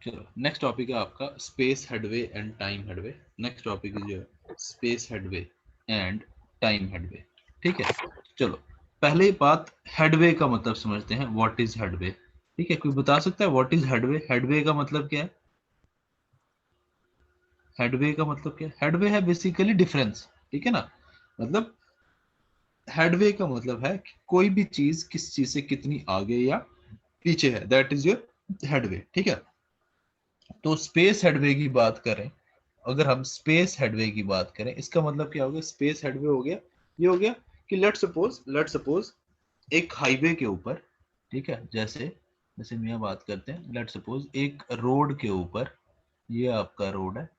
चलो next topic है आपका space headway and time headway. Next topic is your space headway and time headway. ठीक है, चलो पहले बात हेडवे का मतलब समझते हैं। What is headway? ठीक है, कोई बता सकता है व्हाट इज हेडवे? हेडवे का मतलब क्या है? हेडवे का मतलब क्या है? हेडवे है बेसिकली डिफरेंस। ठीक है ना, मतलब हेडवे का मतलब है कि कोई भी चीज किस चीज से कितनी आगे या पीछे है, दैट इज योर हेडवे। ठीक है, तो स्पेस हेडवे की बात करें, अगर हम स्पेस हेडवे की बात करें, इसका मतलब क्या हो गया? स्पेस हेडवे हो गया, ये हो गया कि लेट सपोज एक हाईवे के ऊपर, ठीक है, जैसे जैसे हम यहाँ बात करते हैं, लेट सपोज एक रोड के ऊपर, ये आपका रोड है,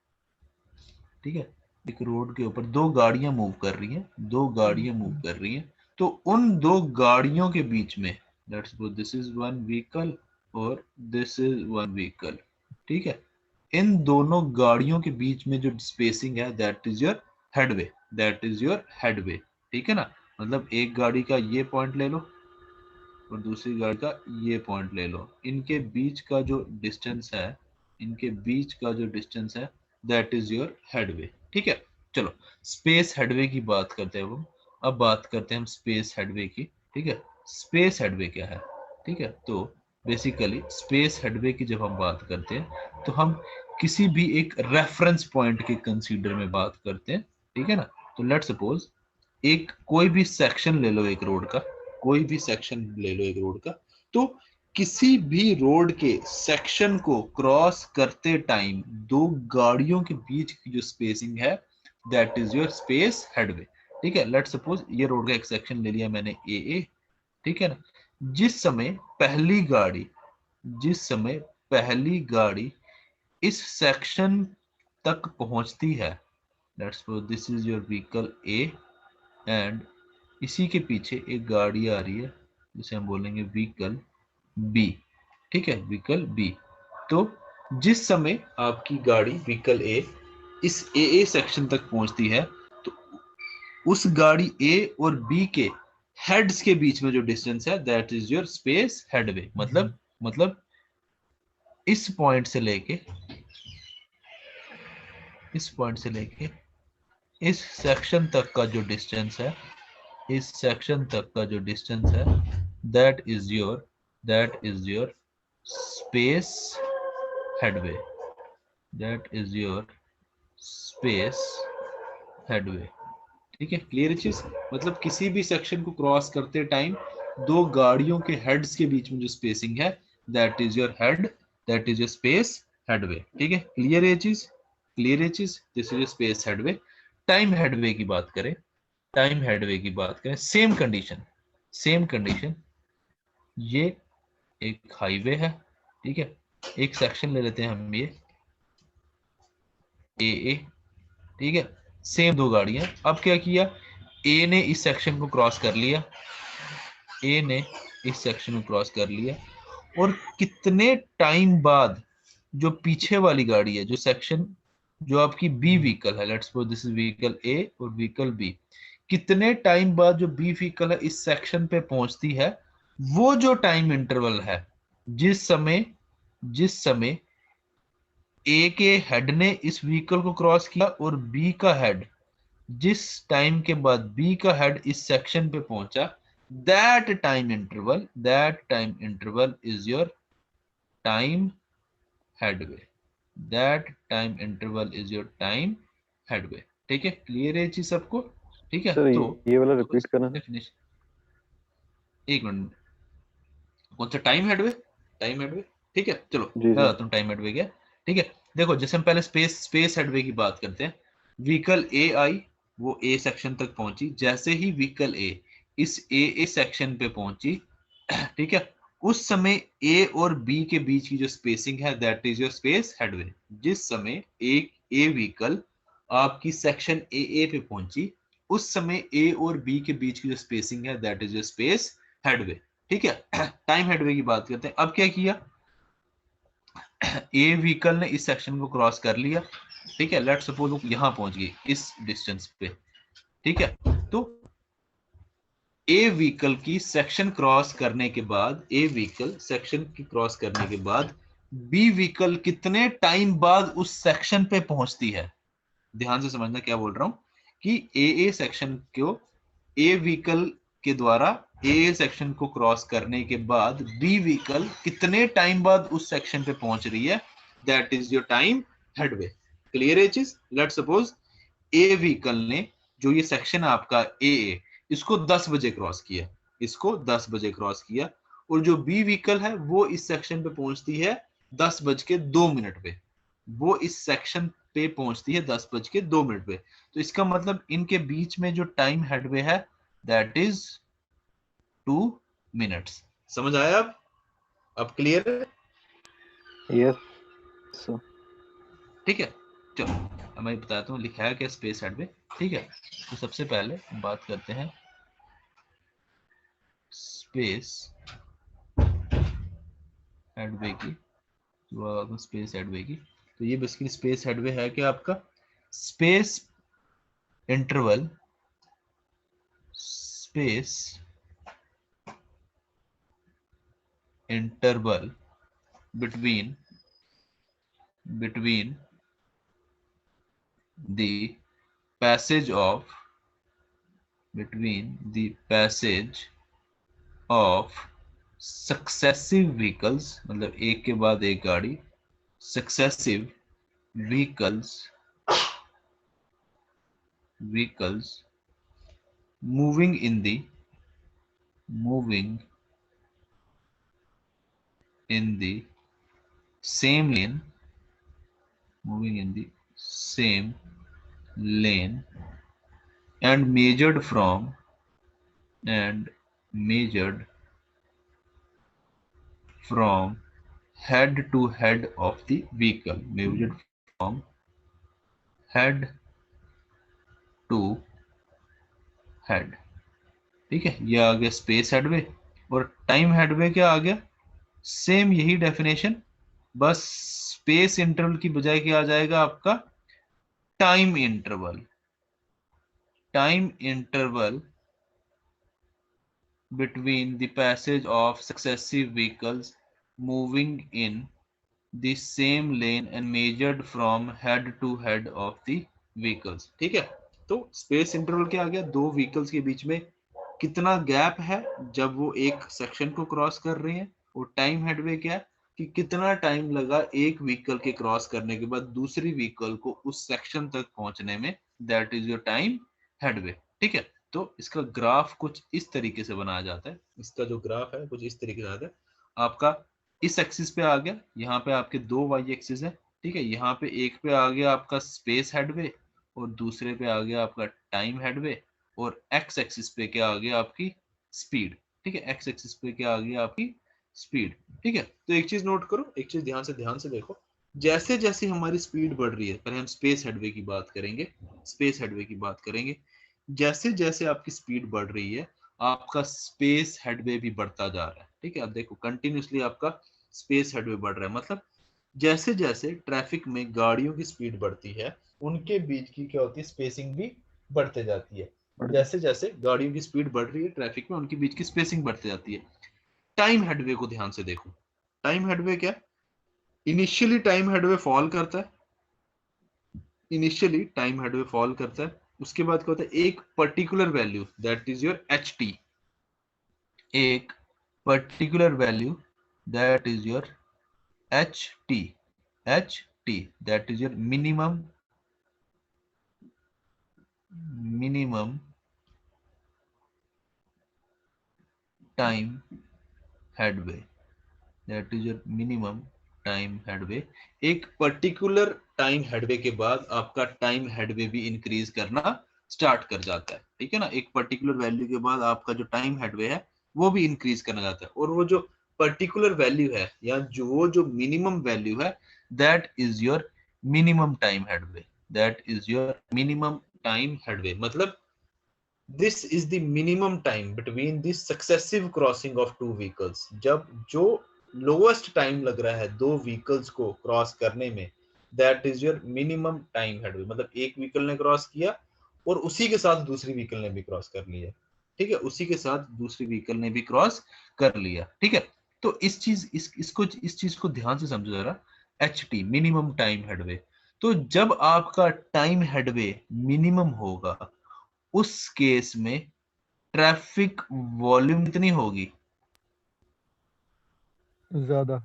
ठीक है, एक रोड के ऊपर दो गाड़ियां मूव कर रही हैं, दो गाड़ियां मूव कर रही हैं, तो उन दो गाड़ियों के बीच में, let's suppose this is one vehicle और दिस इज वन व्हीकल, ठीक है, इन दोनों गाड़ियों के बीच में जो स्पेसिंग है that is your headway, that is your headway. ठीक है ना, मतलब एक गाड़ी का ये पॉइंट ले लो और दूसरी गाड़ी का ये पॉइंट ले लो, इनके बीच का जो डिस्टेंस है, इनके बीच का जो डिस्टेंस है दैट इज योर हेडवे। ठीक है, चलो स्पेस हेडवे की बात करते हैं वो। अब बात करते हैं हम स्पेस हेडवे की। ठीक है, स्पेस हेडवे क्या है? ठीक है, तो बेसिकली स्पेस हेडवे की जब हम बात करते हैं तो हम किसी भी एक रेफरेंस पॉइंट के कंसीडर में बात करते हैं। ठीक है ना, तो लेट सपोज एक कोई भी सेक्शन ले लो एक रोड का, कोई भी सेक्शन ले लो एक रोड का, तो किसी भी रोड के सेक्शन को क्रॉस करते टाइम दो गाड़ियों के बीच की जो स्पेसिंग है that is your space headway. ठीक है, लेट सपोज ये रोड का एक सेक्शन ले लिया मैंने ए, ठीक है ना, जिस समय पहली गाड़ी जिस समय पहली गाड़ी इस सेक्शन तक पहुंचती है, let's suppose this is your vehicle A and इसी के पीछे एक गाड़ी आ रही है जिसे हम बोलेंगे व्हीकल बी। ठीक है, व्हीकल बी। तो जिस समय आपकी गाड़ी व्हीकल ए इस ए सेक्शन तक पहुंचती है, तो उस गाड़ी ए और बी के हेड्स के बीच में जो डिस्टेंस है that is your space headway. मतलब इस पॉइंट से लेके इस पॉइंट से लेके इस सेक्शन तक का जो डिस्टेंस है, इस सेक्शन तक का जो डिस्टेंस है that is your space headway, that is your space headway. ठीक है, क्लियर चीज? मतलब किसी भी सेक्शन को क्रॉस करते टाइम दो गाड़ियों के हेड्स के बीच में जो स्पेसिंग है that is your head, that is your space headway. ठीक है, क्लियर है चीज? क्लियर है चीज? This is your space headway. Time headway की बात करें, टाइम हेडवे की बात करें, सेम कंडीशन, ये एक हाईवे है, ठीक है, एक सेक्शन ले लेते हैं हम ये ए, ठीक है, सेम दो गाड़ियां। अब क्या किया, ए ने इस सेक्शन को क्रॉस कर लिया, ए ने इस सेक्शन को क्रॉस कर लिया, और कितने टाइम बाद जो पीछे वाली गाड़ी है, जो सेक्शन, जो आपकी बी व्हीकल है, let's suppose this is vehicle ए और व्हीकल बी, कितने टाइम बाद जो बी व्हीकल है इस सेक्शन पे पहुंचती है, वो जो टाइम इंटरवल है, जिस समय ए के हेड ने इस व्हीकल को क्रॉस किया और बी का हेड जिस टाइम के बाद बी का हेड इस सेक्शन पे पहुंचा, that time interval is your time headway, that time interval is your time headway. ठीक है, क्लियर है चीज सबको? ठीक है, सर तो ये वाला देखो रिपीट इसकी करना सर। डेफिनेशन, एक मिनट, कौन सा टाइम हेडवे? टाइम हेडवे, ठीक है, चलो जी मैं सर। बताता हूँ टाइम हेडवे क्या। ठीक है, देखो जैसे हम पहले स्पेस हेडवे की बात करते हैं, व्हीकल ए आई, वो ए सेक्शन तक पहुंची, जैसे ही व्हीकल ए इस ए सेक्शन पे पहुंची, ठीक है, उस समय ए और बी के बीच की जो स्पेसिंग है that is your space headway. जिस समय एक ए व्हीकल आपकी सेक्शन ए पे पहुंची, उस समय ए और बी के बीच की जो स्पेसिंग है that is your space headway. ठीक है, टाइम हेडवे की बात करते हैं। अब क्या किया, ए व्हीकल ने इस सेक्शन को क्रॉस कर लिया, ठीक है, लेट्स सपोज वो यहां पहुंच गई इस डिस्टेंस पे, ठीक है, तो ए व्हीकल की सेक्शन क्रॉस करने के बाद, ए व्हीकल सेक्शन की क्रॉस करने के बाद बी व्हीकल कितने टाइम बाद उस सेक्शन पे पहुंचती है। ध्यान से समझना क्या बोल रहा हूं कि ए सेक्शन को, ए व्हीकल के द्वारा ए सेक्शन को क्रॉस करने के बाद बी व्हीकल कितने टाइम बाद उस सेक्शन पे पहुंच रही है, that is your time headway. Clear है चीज। लेट सपोज ए व्हीकल ने, जो ये सेक्शन है आपका ए, इसको 10 बजे क्रॉस किया, इसको 10 बजे क्रॉस किया, और जो बी व्हीकल है वो इस सेक्शन पे पहुंचती है 10:02 पे, वो इस सेक्शन पे पहुंचती है 10:02 पे। तो इसका मतलब इनके बीच में जो टाइम हेडवे है दैट इज 2 मिनट्स। समझ आया अब क्लियर है। Yes sir. ठीक है, चलो अब मैं बताता हूँ लिखा है क्या स्पेस हेडवे। ठीक है, तो सबसे पहले बात करते हैं स्पेस हेडवे की, जो स्पेस हेडवे की, तो ये बेसिकली स्पेस हेडवे है कि आपका space interval, space interval between the passage of successive vehicles, मतलब एक के बाद एक गाड़ी, successive vehicles moving in the same lane, and measured from head to head of the vehicle, measured from head to head। ठीक है, ये आ गया स्पेस हेडवे। और टाइम हेडवे क्या आ गया, सेम यही डेफिनेशन, बस स्पेस इंटरवल की बजाय क्या आ जाएगा आपका time interval between the passage of successive vehicles moving in the same lane and measured from head to head of the vehicles। ठीक है, तो स्पेस इंटरवल क्या आ गया, दो व्हीकल्स के बीच में कितना गैप है जब वो एक सेक्शन को क्रॉस कर रहे हैं। और टाइम हेडवे क्या है कि कितना टाइम लगा एक व्हीकल के क्रॉस करने के बाद दूसरी व्हीकल को उस सेक्शन तक पहुंचने में, that is your time headway. ठीक है, तो इसका ग्राफ कुछ इस तरीके से बनाया जाता है, इसका जो ग्राफ है कुछ इस तरीके से आता है। आपका इस एक्सिस पे आ गया, यहाँ पे आपके दो वाई एक्सिस है। ठीक है, यहाँ पे एक पे आ गया आपका स्पेस हेडवे और दूसरे पे आ गया आपका टाइम हेडवे, और एक्स एक्सिस पे क्या आ गया आपकी स्पीड। ठीक है, एक्स एक्सिस पे क्या आ गया आपकी स्पीड। ठीक है, तो एक चीज नोट करो, एक चीज ध्यान से देखो, जैसे जैसे हमारी स्पीड बढ़ रही है, पहले हम स्पेस हेडवे की बात करेंगे, जैसे जैसे आपकी स्पीड बढ़ रही है आपका स्पेस हेडवे भी बढ़ता जा रहा है। ठीक है, अब देखो कंटिन्यूसली आपका स्पेस हेडवे बढ़ रहा है, मतलब जैसे जैसे ट्रैफिक में गाड़ियों की स्पीड बढ़ती है उनके बीच की क्या होती है, स्पेसिंग भी बढ़ते जाती है। जैसे जैसे गाड़ियों की स्पीड बढ़ रही है ट्रैफिक में, उनके बीच की स्पेसिंग बढ़ती जाती है। टाइम हेडवे को ध्यान से देखो, टाइम हेडवे क्या, इनिशियली टाइम हेडवे फॉल करता है, उसके बाद क्या होता है, एक particular value that is your H T, एक particular value that is your H T, that is your minimum time headway, that is your minimum time headway. एक पर्टिकुलर टाइम हेडवे के बाद आपका टाइम हेडवे भी increase करना start कर जाता है। ठीक है ना, एक पर्टिकुलर वैल्यू के बाद आपका जो टाइम हेडवे है वो भी इंक्रीज करना जाता है, और वो जो पर्टिकुलर वैल्यू है या जो मिनिमम वैल्यू है that is your minimum time headway, मतलब this is the minimum time between the successive crossing of two vehicles. जब जो लोएस्ट टाइम लग रहा है दो व्हीकल्स को क्रॉस करने में, that is your minimum time headway, मतलब एक व्हीकल ने क्रॉस किया और उसी के साथ दूसरी व्हीकल ने भी क्रॉस कर लिया। ठीक है, उसी के साथ दूसरी व्हीकल ने भी क्रॉस कर लिया। ठीक है, तो इस चीज को ध्यान से समझो जरा। HT minimum time headway. तो जब आपका टाइम हेडवे मिनिमम होगा उस केस में ट्रैफिक वॉल्यूम कितनी होगी? ज्यादा।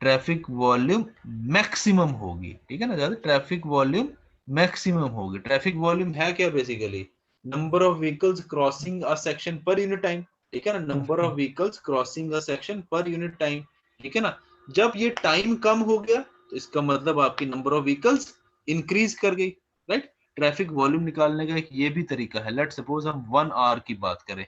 ट्रैफिक वॉल्यूम मैक्सिमम होगी, ठीक है ना, ज्यादा ट्रैफिक वॉल्यूम मैक्सिमम होगी। ट्रैफिक वॉल्यूम है क्या? Basically number of vehicles crossing a section per unit time, ठीक है ना, number of vehicles crossing a section per unit time, ठीक है ना। जब ये टाइम कम हो गया तो इसका मतलब आपकी नंबर ऑफ व्हीकल्स इंक्रीज कर गई, राइट। ट्रैफिक वॉल्यूम निकालने का एक ये भी तरीका है। लेट सपोज हम 1 आवर की बात करें,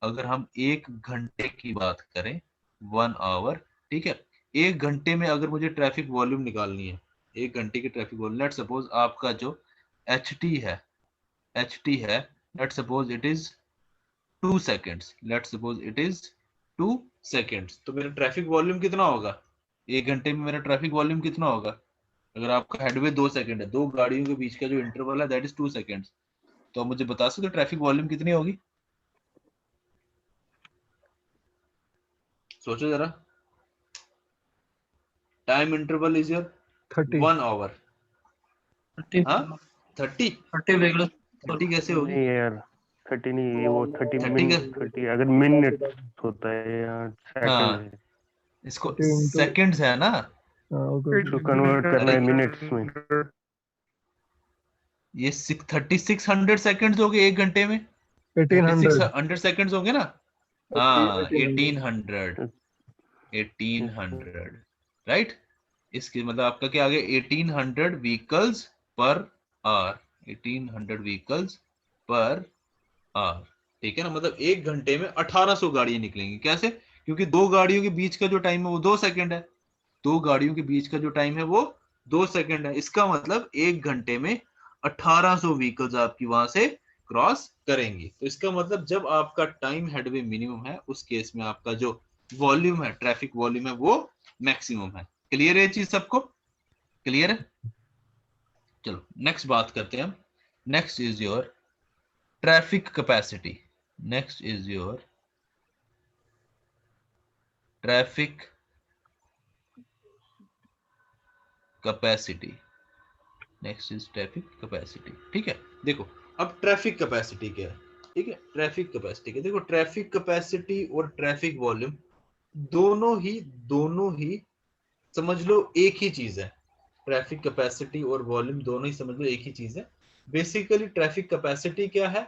अगर हम 1 घंटे की बात करें, 1 आवर, ठीक है। 1 घंटे में अगर मुझे ट्रैफिक वॉल्यूम निकालनी है, 1 घंटे की ट्रैफिक वॉल्यूम, लेट सपोज आपका जो HT है, let suppose it is 2 seconds, let suppose it is 2 seconds, तो मेरा ट्रैफिक वॉल्यूम कितना होगा? 1 घंटे में मेरा ट्रैफिक वॉल्यूम कितना होगा? अगर आपका हेडवे 2 सेकेंड है, दो गाड़ियों के बीच का जो इंटरवल है दैट इज 2 सेकेंड्स, तो आप मुझे बता सकते हो ट्रैफिक वॉल्यूम कितनी होगी? सोचो जरा। Time interval is your 30। 1 hour. 30 हाँ, 30। 30 व्हीकल 30 कैसे होगी? नहीं यार 30 नहीं, वो 30 30 का, 30 अगर मिनट होता है या सेकंड हाँ है इसको 30 into सेकंड्स है ना, तो कन्वर्ट करना है मिनट्स में। ये 3600 सेकंड्स हो गए 1 घंटे में, 1800। 3600 सेकंड्स होंगे ना। हाँ 1800, 1800, राइट। इसके मतलब आपका क्या आ गया? 1800 vehicles per our, 1800 vehicles per hour, ठीक है ना। मतलब 1 घंटे में 1800 गाड़ियां निकलेंगी। कैसे? क्योंकि दो गाड़ियों के बीच का जो टाइम है वो 2 सेकंड है, दो गाड़ियों के बीच का जो टाइम है वो 2 सेकंड है। इसका मतलब 1 घंटे में 1800 व्हीकल्स आपकी वहां से क्रॉस करेंगी। तो इसका मतलब जब आपका टाइम हेडवे मिनिमम है उस केस में आपका जो वॉल्यूम है, ट्रैफिक वॉल्यूम है, वो मैक्सिमम है। क्लियर है चीज सबको? क्लियर है? चलो नेक्स्ट बात करते हैं हम। Next is your traffic capacity. Next is your traffic capacity. Next is traffic capacity, ठीक है। देखो अब ट्रैफिक कैपेसिटी क्या है, ठीक है। ट्रैफिक कैपेसिटी क्या, देखो ट्रैफिक कैपेसिटी और ट्रैफिक वॉल्यूम दोनों ही समझ लो एक ही चीज है। ट्रैफिक कैपेसिटी और वॉल्यूम दोनों ही समझ लो एक ही चीज है। बेसिकली ट्रैफिक कैपेसिटी क्या है?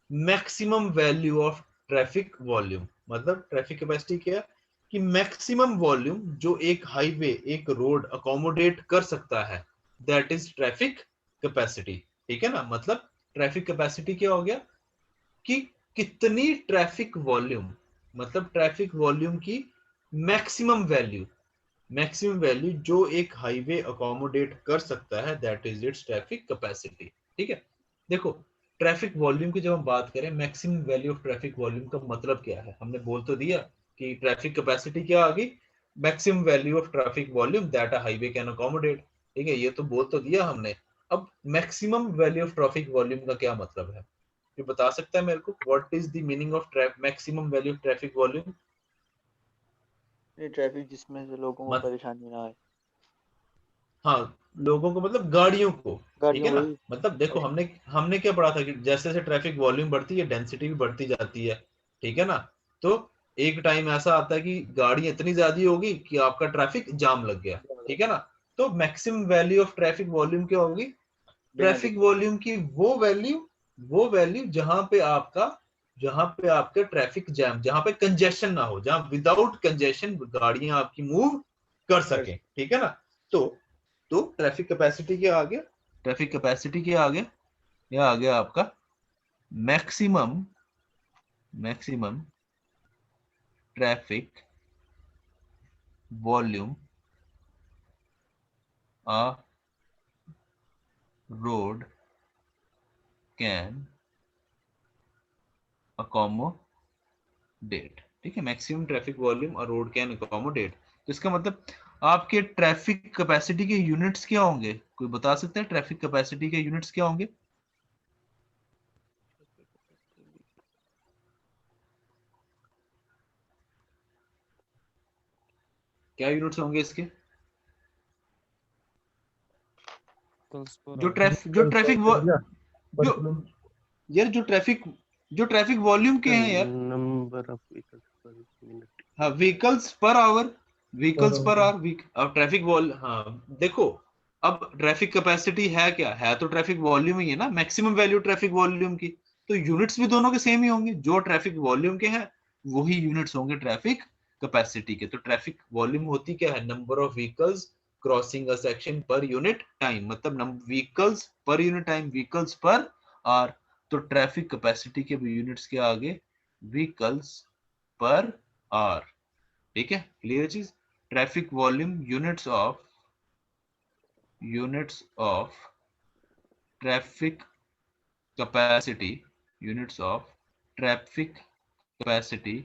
Maximum value of traffic volume. मतलब ट्रैफिक कैपेसिटी क्या है कि मैक्सिमम वॉल्यूम जो एक हाईवे, एक रोड अकोमोडेट कर सकता है, दैट इज ट्रैफिक कैपेसिटी, ठीक है ना। मतलब ट्रैफिक कैपेसिटी क्या हो गया कि कितनी ट्रैफिक वॉल्यूम, मतलब ट्रैफिक वॉल्यूम की मैक्सिमम वैल्यू जो एक हाईवे अकोमोडेट कर सकता है, that is it's traffic capacity, ठीक है। देखो ट्रैफिक वॉल्यूम की जब हम बात करें, maximum value of traffic volume का मतलब क्या है? हमने बोल तो दिया कि ट्रैफिक कैपेसिटी क्या आ गई? Maximum value of traffic volume that a highway can accommodate, ठीक है, ये तो बोल तो दिया हमने। अब maximum value of traffic volume का क्या मतलब है? ये बता सकता है मेरे को? What is the meaning of maximum value of traffic volume? ये ट्रैफिक जिसमें से लोगों को परेशानी ना आए। हाँ, लोगों को मतलब गाड़ियों को, ठीक है गाड़ियों ना। वही मतलब देखो हमने क्या पढ़ा था कि जैसे जैसे ट्रैफिक वॉल्यूम बढ़ती है डेंसिटी भी बढ़ती जाती है, ठीक है ना। तो एक टाइम ऐसा आता है कि गाड़ी इतनी ज्यादा होगी कि आपका ट्रैफिक जाम लग गया, ठीक है ना। तो maximum value of traffic volume क्या होगी? ट्रैफिक वॉल्यूम की वो वैल्यू जहां पे आपका ट्रैफिक जैम, जहां पे कंजेशन ना हो, जहां विदाउट कंजेशन गाड़ियां आपकी मूव कर सके, ठीक है ना। तो ट्रैफिक कैपेसिटी क्या आ गया? ट्रैफिक कैपेसिटी क्या आ गया? यह आ गया आपका maximum traffic volume a road can accommodate, ठीक है। Maximum traffic volume a road can accommodate, तो इसका मतलब आपके ट्रैफिक कैपेसिटी के यूनिट्स क्या होंगे? कोई बता सकता है ट्रैफिक कैपेसिटी के यूनिट्स क्या होंगे? क्या यूनिट्स होंगे इसके? जो Vehicles traffic per area per जो kilometer. यार जो ट्रैफिक वॉल्यूम के हैं यार, number of vehicles per minute. हाँ vehicles per hour, vehicles Per per hour. Hour, अब ट्रैफिक वॉल, हाँ देखो, अब ट्रैफिक कैपेसिटी है क्या है, तो ट्रैफिक वॉल्यूम ही है ना, मैक्सिमम वैल्यू ट्रैफिक वॉल्यूम की, तो यूनिट्स भी दोनों के सेम ही होंगे, जो ट्रैफिक वॉल्यूम के हैं वही यूनिट्स होंगे ट्रैफिक कैपेसिटी के। तो ट्रैफिक वॉल्यूम होती क्या है? Number of vehicles crossing a section per unit time, मतलब vehicles per unit time, vehicles per hour. तो ट्रैफिक कैपेसिटी के यूनिट्स के आगे व्हीकल्स पर आर। ठीक है, क्लियर चीज? Traffic volume units of traffic capacity, units of traffic capacity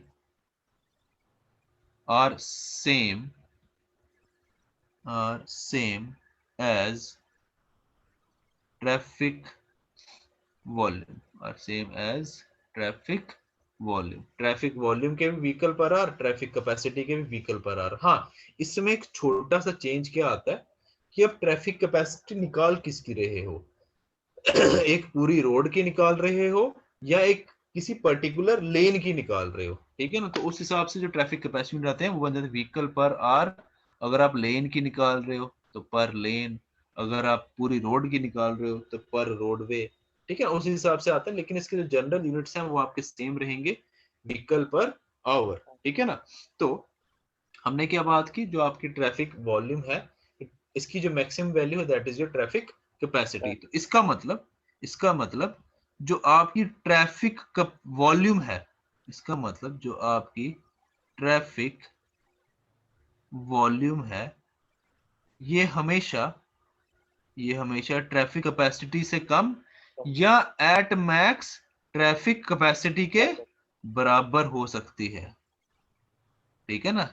are same as traffic volume, are same as traffic volume. Traffic volume के भी vehicle पर आर, ट्रैफिक कैपेसिटी के भी व्हीकल पर are. हाँ, इसमें एक छोटा सा चेंज क्या आता है कि अब ट्रैफिक कैपेसिटी निकाल किसकी रहे हो, एक पूरी रोड की निकाल रहे हो या एक किसी पर्टिकुलर लेन की निकाल रहे हो, ठीक है ना? तो उस हिसाब से जो ट्रैफिक कैपेसिटी रहते हैं वो बन जाते हैं व्हीकल पर आर। अगर आप लेन की निकाल रहे हो तो पर लेन, अगर आप पूरी रोड की निकाल रहे हो तो पर रोडवे, ठीक है, उस हिसाब से आता है। लेकिन इसके जो जनरल यूनिट्स हैं वो आपके सेम रहेंगे, व्हीकल पर आवर, ठीक है ना? तो हमने क्या बात की, जो आपकी ट्रैफिक वॉल्यूम है इसकी जो मैक्सिमम वैल्यू है that is your traffic capacity. तो इसका मतलब जो आपकी ट्रैफिक का वॉल्यूम है, इसका मतलब जो आपकी ट्रैफिक वॉल्यूम है ये हमेशा ट्रैफिक कैपेसिटी से कम या एट मैक्स ट्रैफिक कैपेसिटी के बराबर हो सकती है, ठीक है ना?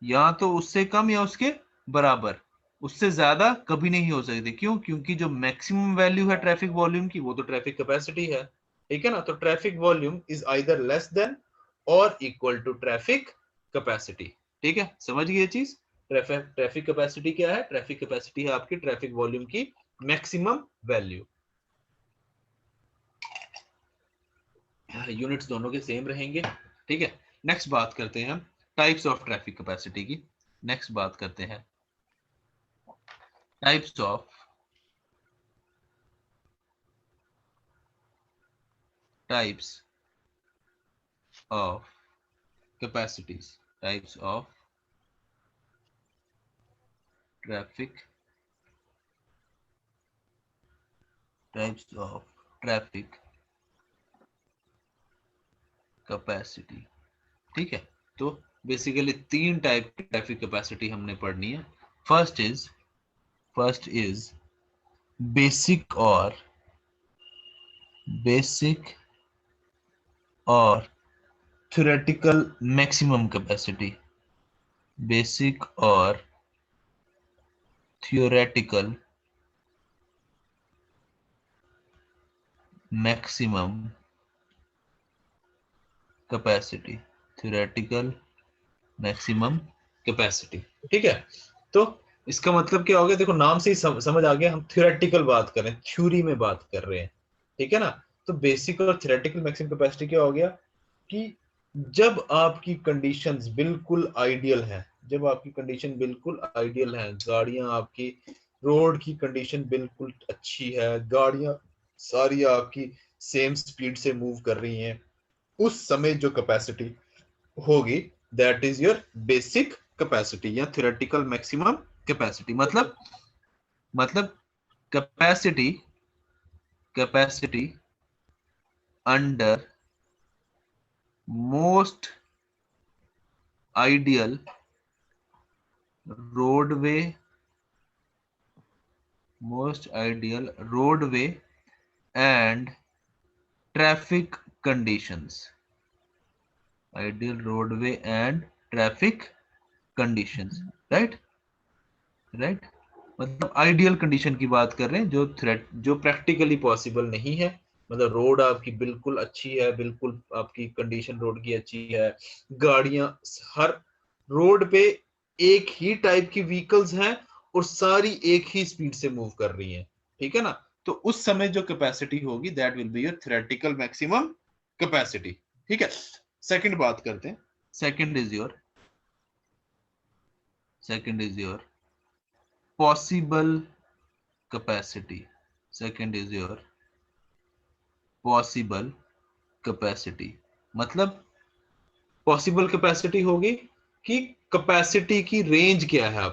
या तो उससे कम या उसके बराबर, उससे ज्यादा कभी नहीं हो सकती। क्यों? क्योंकि जो मैक्सिमम वैल्यू है ट्रैफिक वॉल्यूम की वो तो ट्रैफिक कैपेसिटी है, ठीक है ना? तो traffic volume is either less than और इक्वल टू ट्रैफिक कैपेसिटी, ठीक है? समझ गए चीज? ट्रैफिक कैपेसिटी क्या है? ट्रैफिक कैपेसिटी है आपकी ट्रैफिक वॉल्यूम की मैक्सिमम वैल्यू। यूनिट्स दोनों के सेम रहेंगे, ठीक है? नेक्स्ट बात करते हैं हम टाइप्स ऑफ ट्रैफिक कैपेसिटी की। नेक्स्ट बात करते हैं types of capacities, types of traffic capacity, ठीक है? तो बेसिकली 3 टाइप की ट्रैफिक कैपेसिटी हमने पढ़नी है। फर्स्ट इज बेसिक और थ्योरेटिकल मैक्सिमम कैपेसिटी। बेसिक और theoretical maximum capacity, theoretical maximum capacity, ठीक है? तो इसका मतलब क्या हो गया? देखो नाम से ही समझ आ गया, हम थ्योरेटिकल बात कर रहे हैं, थ्योरी में बात कर रहे हैं, ठीक है ना? तो बेसिक और थ्योरेटिकल मैक्सिमम कैपेसिटी क्या हो गया कि जब आपकी कंडीशंस बिल्कुल आइडियल है, जब आपकी कंडीशन बिल्कुल आइडियल है, गाड़ियां आपकी, रोड की कंडीशन बिल्कुल अच्छी है, गाड़ियां सारी आपकी सेम स्पीड से मूव कर रही हैं, उस समय जो कैपेसिटी होगी that is your basic capacity या थ्योरेटिकल मैक्सिमम कैपेसिटी। मतलब capacity under most ideal roadway and traffic conditions, ideal roadway and traffic conditions, right? मतलब आइडियल कंडीशन की बात कर रहे हैं जो प्रैक्टिकली पॉसिबल नहीं है। मतलब रोड आपकी बिल्कुल अच्छी है, बिल्कुल आपकी कंडीशन रोड की अच्छी है, गाड़ियां हर रोड पे एक ही टाइप की व्हीकल्स हैं और सारी एक ही स्पीड से मूव कर रही हैं, ठीक है ना। तो उस समय जो कैपेसिटी होगी that will be your theoretical maximum capacity, ठीक है। सेकंड बात करते हैं, second is your possible capacity. Second is your possible capacity, मतलब पॉसिबल कैपेसिटी होगी कि कैपेसिटी की रेंज क्या है,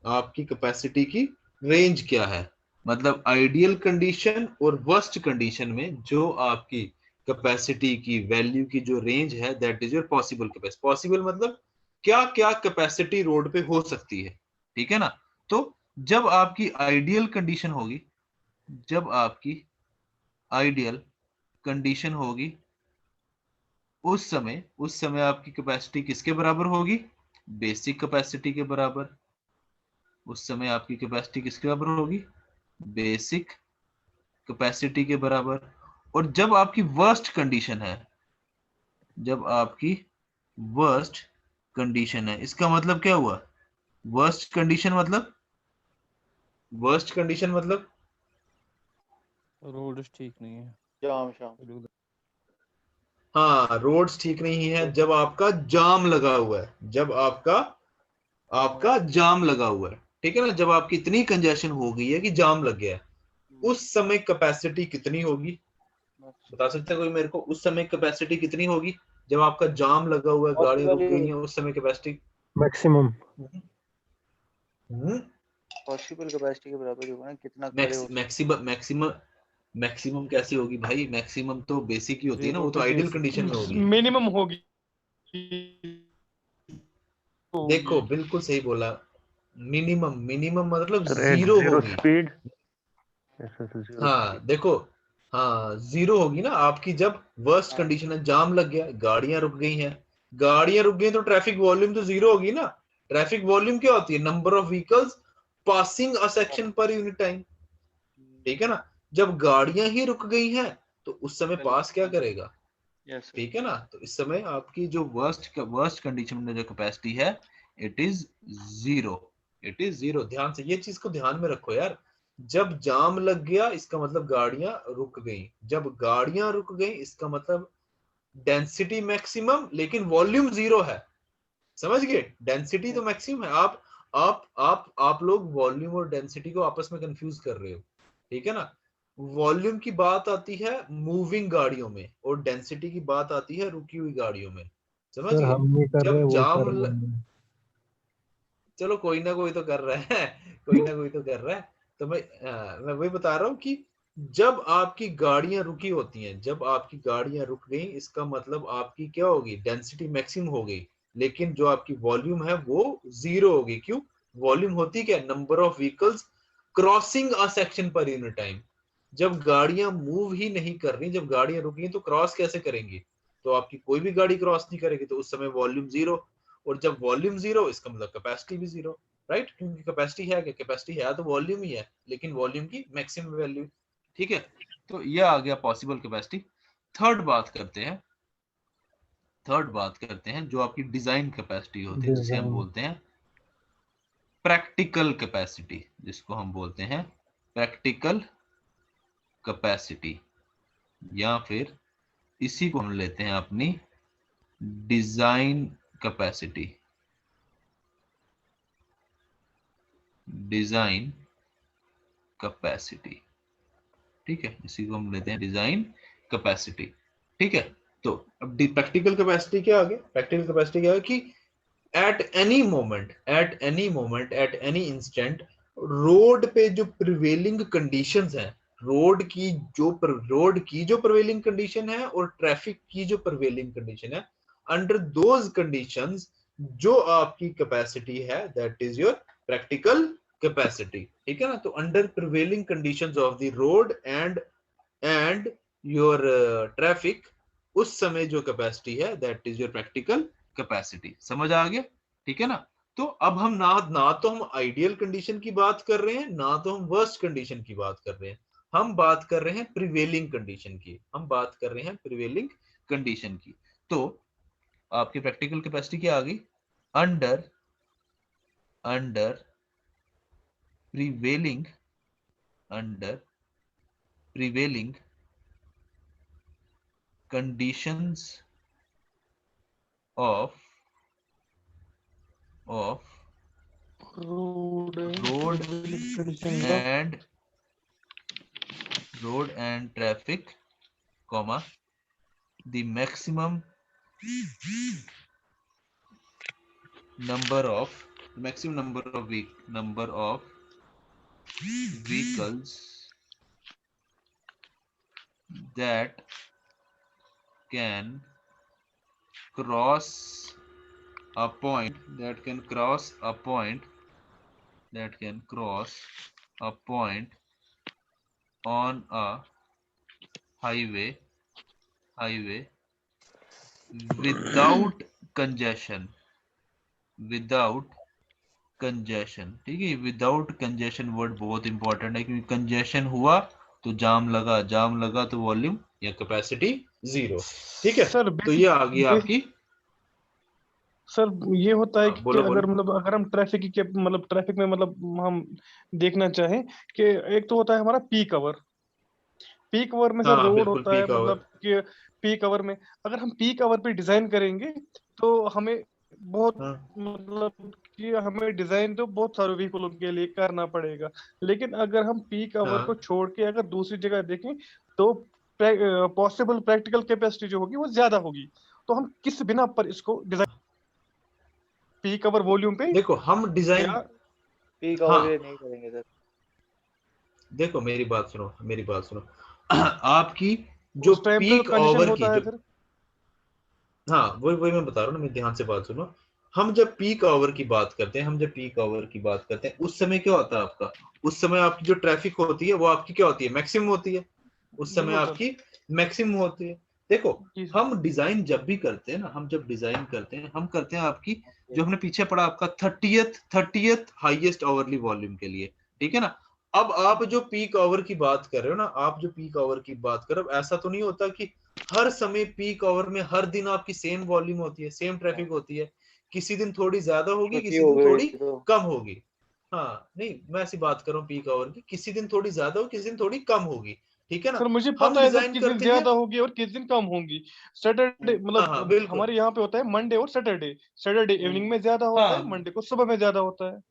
आपकी कैपेसिटी की रेंज क्या है। मतलब आइडियल कंडीशन और वर्स्ट कंडीशन में जो आपकी कैपेसिटी की वैल्यू की जो रेंज है that is your possible capacity. Possible मतलब क्या क्या कैपेसिटी रोड पे हो सकती है, ठीक है ना। तो जब आपकी आइडियल कंडीशन होगी, जब आपकी आइडियल कंडीशन होगी उस समय आपकी कैपेसिटी किसके बराबर होगी, बेसिक कैपेसिटी के बराबर। उस समय आपकी कैपेसिटी किसके बराबर होगी, बेसिक कैपेसिटी के बराबर। और जब आपकी वर्स्ट कंडीशन है, जब आपकी वर्स्ट कंडीशन है, इसका मतलब क्या हुआ, वर्स्ट कंडीशन मतलब रोड ठीक नहीं है। जाम शाम हाँ रोड्स ठीक नहीं है, जब आपका जाम लगा हुआ है, जब आपका जाम लगा हुआ है, ठीक है ना। जब आपकी इतनी कंजेशन हो गई है कि जाम लग गया है, उस समय कैपेसिटी कितनी होगी, बता सकते हैं कोई मेरे को, उस समय कैपेसिटी कितनी होगी जब आपका जाम लगा हुआ है, गाड़ी रुक गई है, उस समय कैपेसिटी मैक्सिमम पॉसिबल कैपेसिटी के बराबर ही होगा ना, कितना खड़े हो मैक्सिमम कैसी होगी भाई, मैक्सिमम तो बेसिक ही होती है ना, वो तो पे आइडियल basic कंडीशन में होगी। मिनिमम होगी। देखो बिल्कुल सही बोला, मिनिमम मतलब सर एट जीरो जीरो होगी। स्पीड, ऐसा तो जीरो हाँ देखो, हाँ जीरो होगी ना आपकी, जब वर्स्ट हाँ। कंडीशन है, जाम लग गया, गाड़ियां रुक गई हैं, गाड़ियां रुक गई तो ट्रैफिक वॉल्यूम तो जीरो होगी ना। ट्रैफिक वॉल्यूम क्या होती है, number of vehicles passing a section per unit time, ठीक है ना। जब गाड़ियां ही रुक गई हैं तो उस समय पास क्या करेगा, यस ठीक है ना। तो इस समय आपकी जो वर्स्ट कंडीशन में जो कैपेसिटी है इट इज जीरो, ध्यान से ये चीज को ध्यान में रखो यार। जब जाम लग गया इसका मतलब गाड़ियां रुक गई, जब गाड़ियां रुक गई इसका मतलब डेंसिटी मैक्सिमम लेकिन वॉल्यूम जीरो है, समझ गए। डेंसिटी तो मैक्सिमम है, आप लोग वॉल्यूम और डेंसिटी को आपस में कंफ्यूज कर रहे हो, ठीक है ना। वॉल्यूम की बात आती है मूविंग गाड़ियों में और डेंसिटी की बात आती है रुकी हुई गाड़ियों में, समझ सर गए। हम नहीं कर रहे, जब वो कर रहे हैं। चलो कोई ना कोई तो कर रहा है कोई ना कोई तो कर रहा है। तो मैं वही बता रहा हूँ कि जब आपकी गाड़ियां रुकी होती हैं, जब आपकी गाड़ियां रुक गई इसका मतलब आपकी क्या होगी, डेंसिटी मैक्सिमम हो गई, लेकिन जो आपकी वॉल्यूम है वो जीरो होगी। क्यों, वॉल्यूम होती क्या, number of vehicles crossing a section per unit time. जब गाड़ियां मूव ही नहीं कर रही, जब गाड़ियां रुकी तो क्रॉस कैसे करेंगी, तो आपकी कोई भी गाड़ी क्रॉस नहीं करेगी, तो उस समय वॉल्यूम जीरो। और जब वॉल्यूम जीरो इसका मतलब कैपेसिटी भी जीरो, राइट। क्योंकि कैपेसिटी है क्या, कैपेसिटी है तो वॉल्यूम ही है, लेकिन वॉल्यूम की मैक्सिमम वैल्यू, ठीक है। तो ये आ गया पॉसिबल कैपेसिटी। थर्ड बात करते हैं जो आपकी डिजाइन कैपेसिटी होती है, जिसे हम डिजाइन बोलते हैं प्रैक्टिकल कैपेसिटी, जिसको हम बोलते हैं प्रैक्टिकल कैपेसिटी, या फिर इसी को हम लेते हैं अपनी डिजाइन कैपेसिटी, डिजाइन कैपेसिटी, ठीक है। इसी को हम लेते हैं डिजाइन कैपेसिटी, ठीक है। तो अब प्रैक्टिकल कैपेसिटी क्या आ गया, प्रैक्टिकल कैपेसिटी क्या है कि at any moment at any instant road पे जो प्रिवेलिंग कंडीशंस हैं, रोड की जो प्रिवेलिंग कंडीशन है और ट्रैफिक की जो प्रिवेलिंग कंडीशन है, अंडर दोज कंडीशंस जो आपकी कैपेसिटी है that is your practical capacity, ठीक है ना। तो under prevailing conditions of the road and your traffic, उस समय जो कैपेसिटी है that is your practical capacity. समझ आ गया, ठीक है ना। तो अब हम ना तो हम आइडियल कंडीशन की बात कर रहे हैं, ना तो हम वर्स्ट कंडीशन की बात कर रहे हैं, हम बात कर रहे हैं प्रिवेलिंग कंडीशन की, तो आपकी प्रैक्टिकल कैपेसिटी क्या आ गई, under under prevailing conditions of road and traffic, comma, the maximum number of vehicles that can cross a point on a highway without congestion, ठीक है। विदाउट कंजेशन वर्ड बहुत important है, क्योंकि कंजेशन हुआ तो जाम लगा तो वॉल्यूम या कैपेसिटी जीरो, ठीक है सर। तो ये आ गई आपकी। सर ये होता है कि बोलो, अगर मतलब अगर हम ट्रैफिक में हम देखना चाहें कि एक तो होता है हमारा पीक आवर में सर रोड होता है, मतलब कि पीक आवर में अगर हम पीक आवर पे डिजाइन करेंगे तो हमें बहुत मतलब कि हमें डिजाइन तो बहुत सारे व्हीकलों के लिए करना पड़ेगा, लेकिन अगर हम पीक आवर को छोड़ के अगर दूसरी जगह देखें तो पॉसिबल प्रैक्टिकल कैपेसिटी जो होगी वो ज्यादा होगी। तो हम किस बिना पर इसको डिजाइन पीक आवर वॉल्यूम पे देखो हम डिजाइन पीक आवर के लिए नहीं करेंगे सर। देखो मेरी बात सुनो आपकी जो पीक आवर की जो हाँ वही मैं बता रहा हूँ ना, मेरी ध्यान से बात सुनो। हम जब पीक आवर की बात करते हैं उस समय क्या होता है आपका, उस समय आपकी जो ट्रैफिक होती है वो आपकी क्या होती है, मैक्सिमम होती है, उस समय आपकी मैक्सिमम होती है। देखो हम डिजाइन जब भी करते हैं ना, हम करते हैं आपकी जो हमने पीछे पढ़ा आपका 30th हाईएस्ट आवरली वॉल्यूम के लिए, ठीक है ना। अब आप जो पीक आवर की बात कर रहे हो ऐसा तो नहीं होता कि हर समय पीक आवर में हर दिन आपकी सेम वॉल्यूम होती है, सेम ट्रैफिक होती है, किसी दिन थोड़ी ज्यादा होगी, किसी दिन थोड़ी कम होगी। हाँ नहीं, मैं ऐसी बात कर रहा हूँ पीक आवर की, किसी दिन थोड़ी ज्यादा होगी, किसी दिन थोड़ी कम होगी, ठीक है ना। सर मुझे पता है सर किस दिन ज्यादा होगी और किस दिन कम होगी। सैटरडे मतलब हमारे यहाँ पे होता है मंडे और सैटरडे इवनिंग में ज्यादा होता है, मंडे को सुबह में ज्यादा होता है।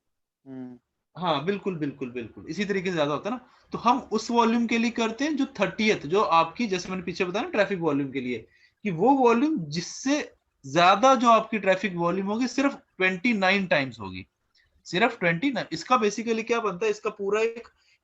हाँ बिल्कुल इसी तरीके से ज्यादा होता है ना। तो हम उस वॉल्यूम के लिए करते हैं जो 30th, जो आपकी जैसे मैंने पीछे बताया ना ट्रैफिक वॉल्यूम के लिए, कि वो वॉल्यूम जिससे ज्यादा जो आपकी ट्रैफिक वॉल्यूम होगी सिर्फ 29 टाइम्स होगी, सिर्फ 29। इसका बेसिकली क्या बनता है, इसका पूरा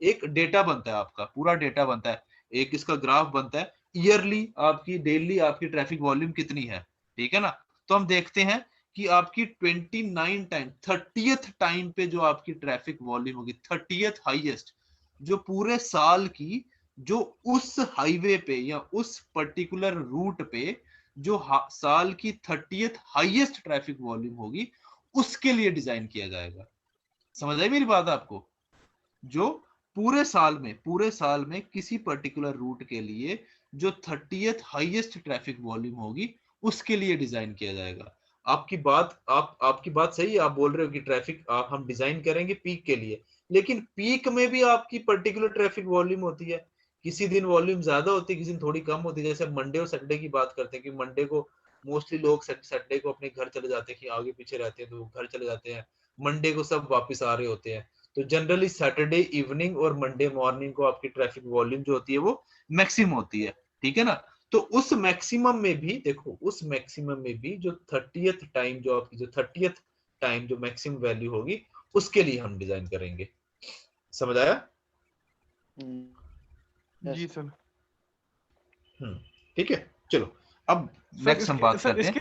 एक डेटा बनता है, आपका पूरा डेटा बनता है, एक इसका ग्राफ बनता है, ईयरली आपकी डेली आपकी ट्रैफिक वॉल्यूम कितनी है, ठीक है ना। तो हम देखते हैं कि आपकी 29 टाइम 30th टाइम पे जो आपकी ट्रैफिक वॉल्यूम होगी 30th हाईएस्ट, जो पूरे साल की जो उस हाईवे पे या उस पर्टिकुलर रूट पे जो साल की 30th हाईएस्ट ट्रैफिक वॉल्यूम होगी उसके लिए डिजाइन किया जाएगा। समझ आई मेरी बात आपको? जो पूरे साल में किसी पर्टिकुलर रूट के लिए जो 30th हाईएस्ट ट्रैफिक वॉल्यूम होगी उसके लिए डिजाइन किया जाएगा। आपकी बात सही है, आप बोल रहे हो कि ट्रैफिक हम डिजाइन करेंगे पीक के लिए, लेकिन पीक में भी आपकी पर्टिकुलर ट्रैफिक वॉल्यूम होती है, किसी दिन वॉल्यूम ज्यादा होती है, किसी दिन थोड़ी कम होती है। जैसे मंडे और संडे की बात करते हैं कि मंडे को मोस्टली लोग संडे को अपने घर चले जाते हैं, कि आगे पीछे रहते हैं तो घर चले जाते हैं, मंडे को सब वापस आ रहे होते हैं। तो जनरली सैटरडे इवनिंग और मंडे मॉर्निंग को आपकी ट्रैफिक वॉल्यूम जो होती है वो मैक्सिमम होती है, ठीक है ना। तो उस मैक्सिमम में भी देखो, उस मैक्सिमम में भी जो 30th टाइम जो आपकी जो 30th टाइम जो मैक्सिमम वैल्यू होगी उसके लिए हम डिजाइन करेंगे। समझ आया? जी सर। ठीक है, चलो अब नेक्स्ट हम बात करते हैं।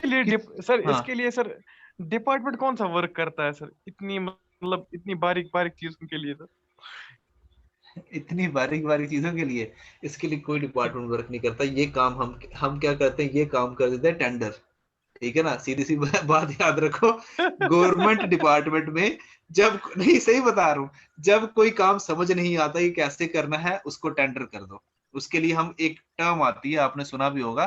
इसके लिए सर डिपार्टमेंट कौन सा वर्क करता है सर, इतनी मतलब इतनी बारीक चीजों के लिए सर? इतनी बारीक चीजों के लिए इसके लिए कोई डिपार्टमेंट वर्क नहीं करता। ये काम हम क्या करते हैं, ये काम कर देते हैं टेंडर, ठीक है ना। सीधी सी बात याद रखो, गवर्नमेंट डिपार्टमेंट में जब नहीं, सही बता रहा हूँ, जब कोई काम समझ नहीं आता कि कैसे करना है उसको टेंडर कर दो। उसके लिए हम एक टर्म आती है, आपने सुना भी होगा,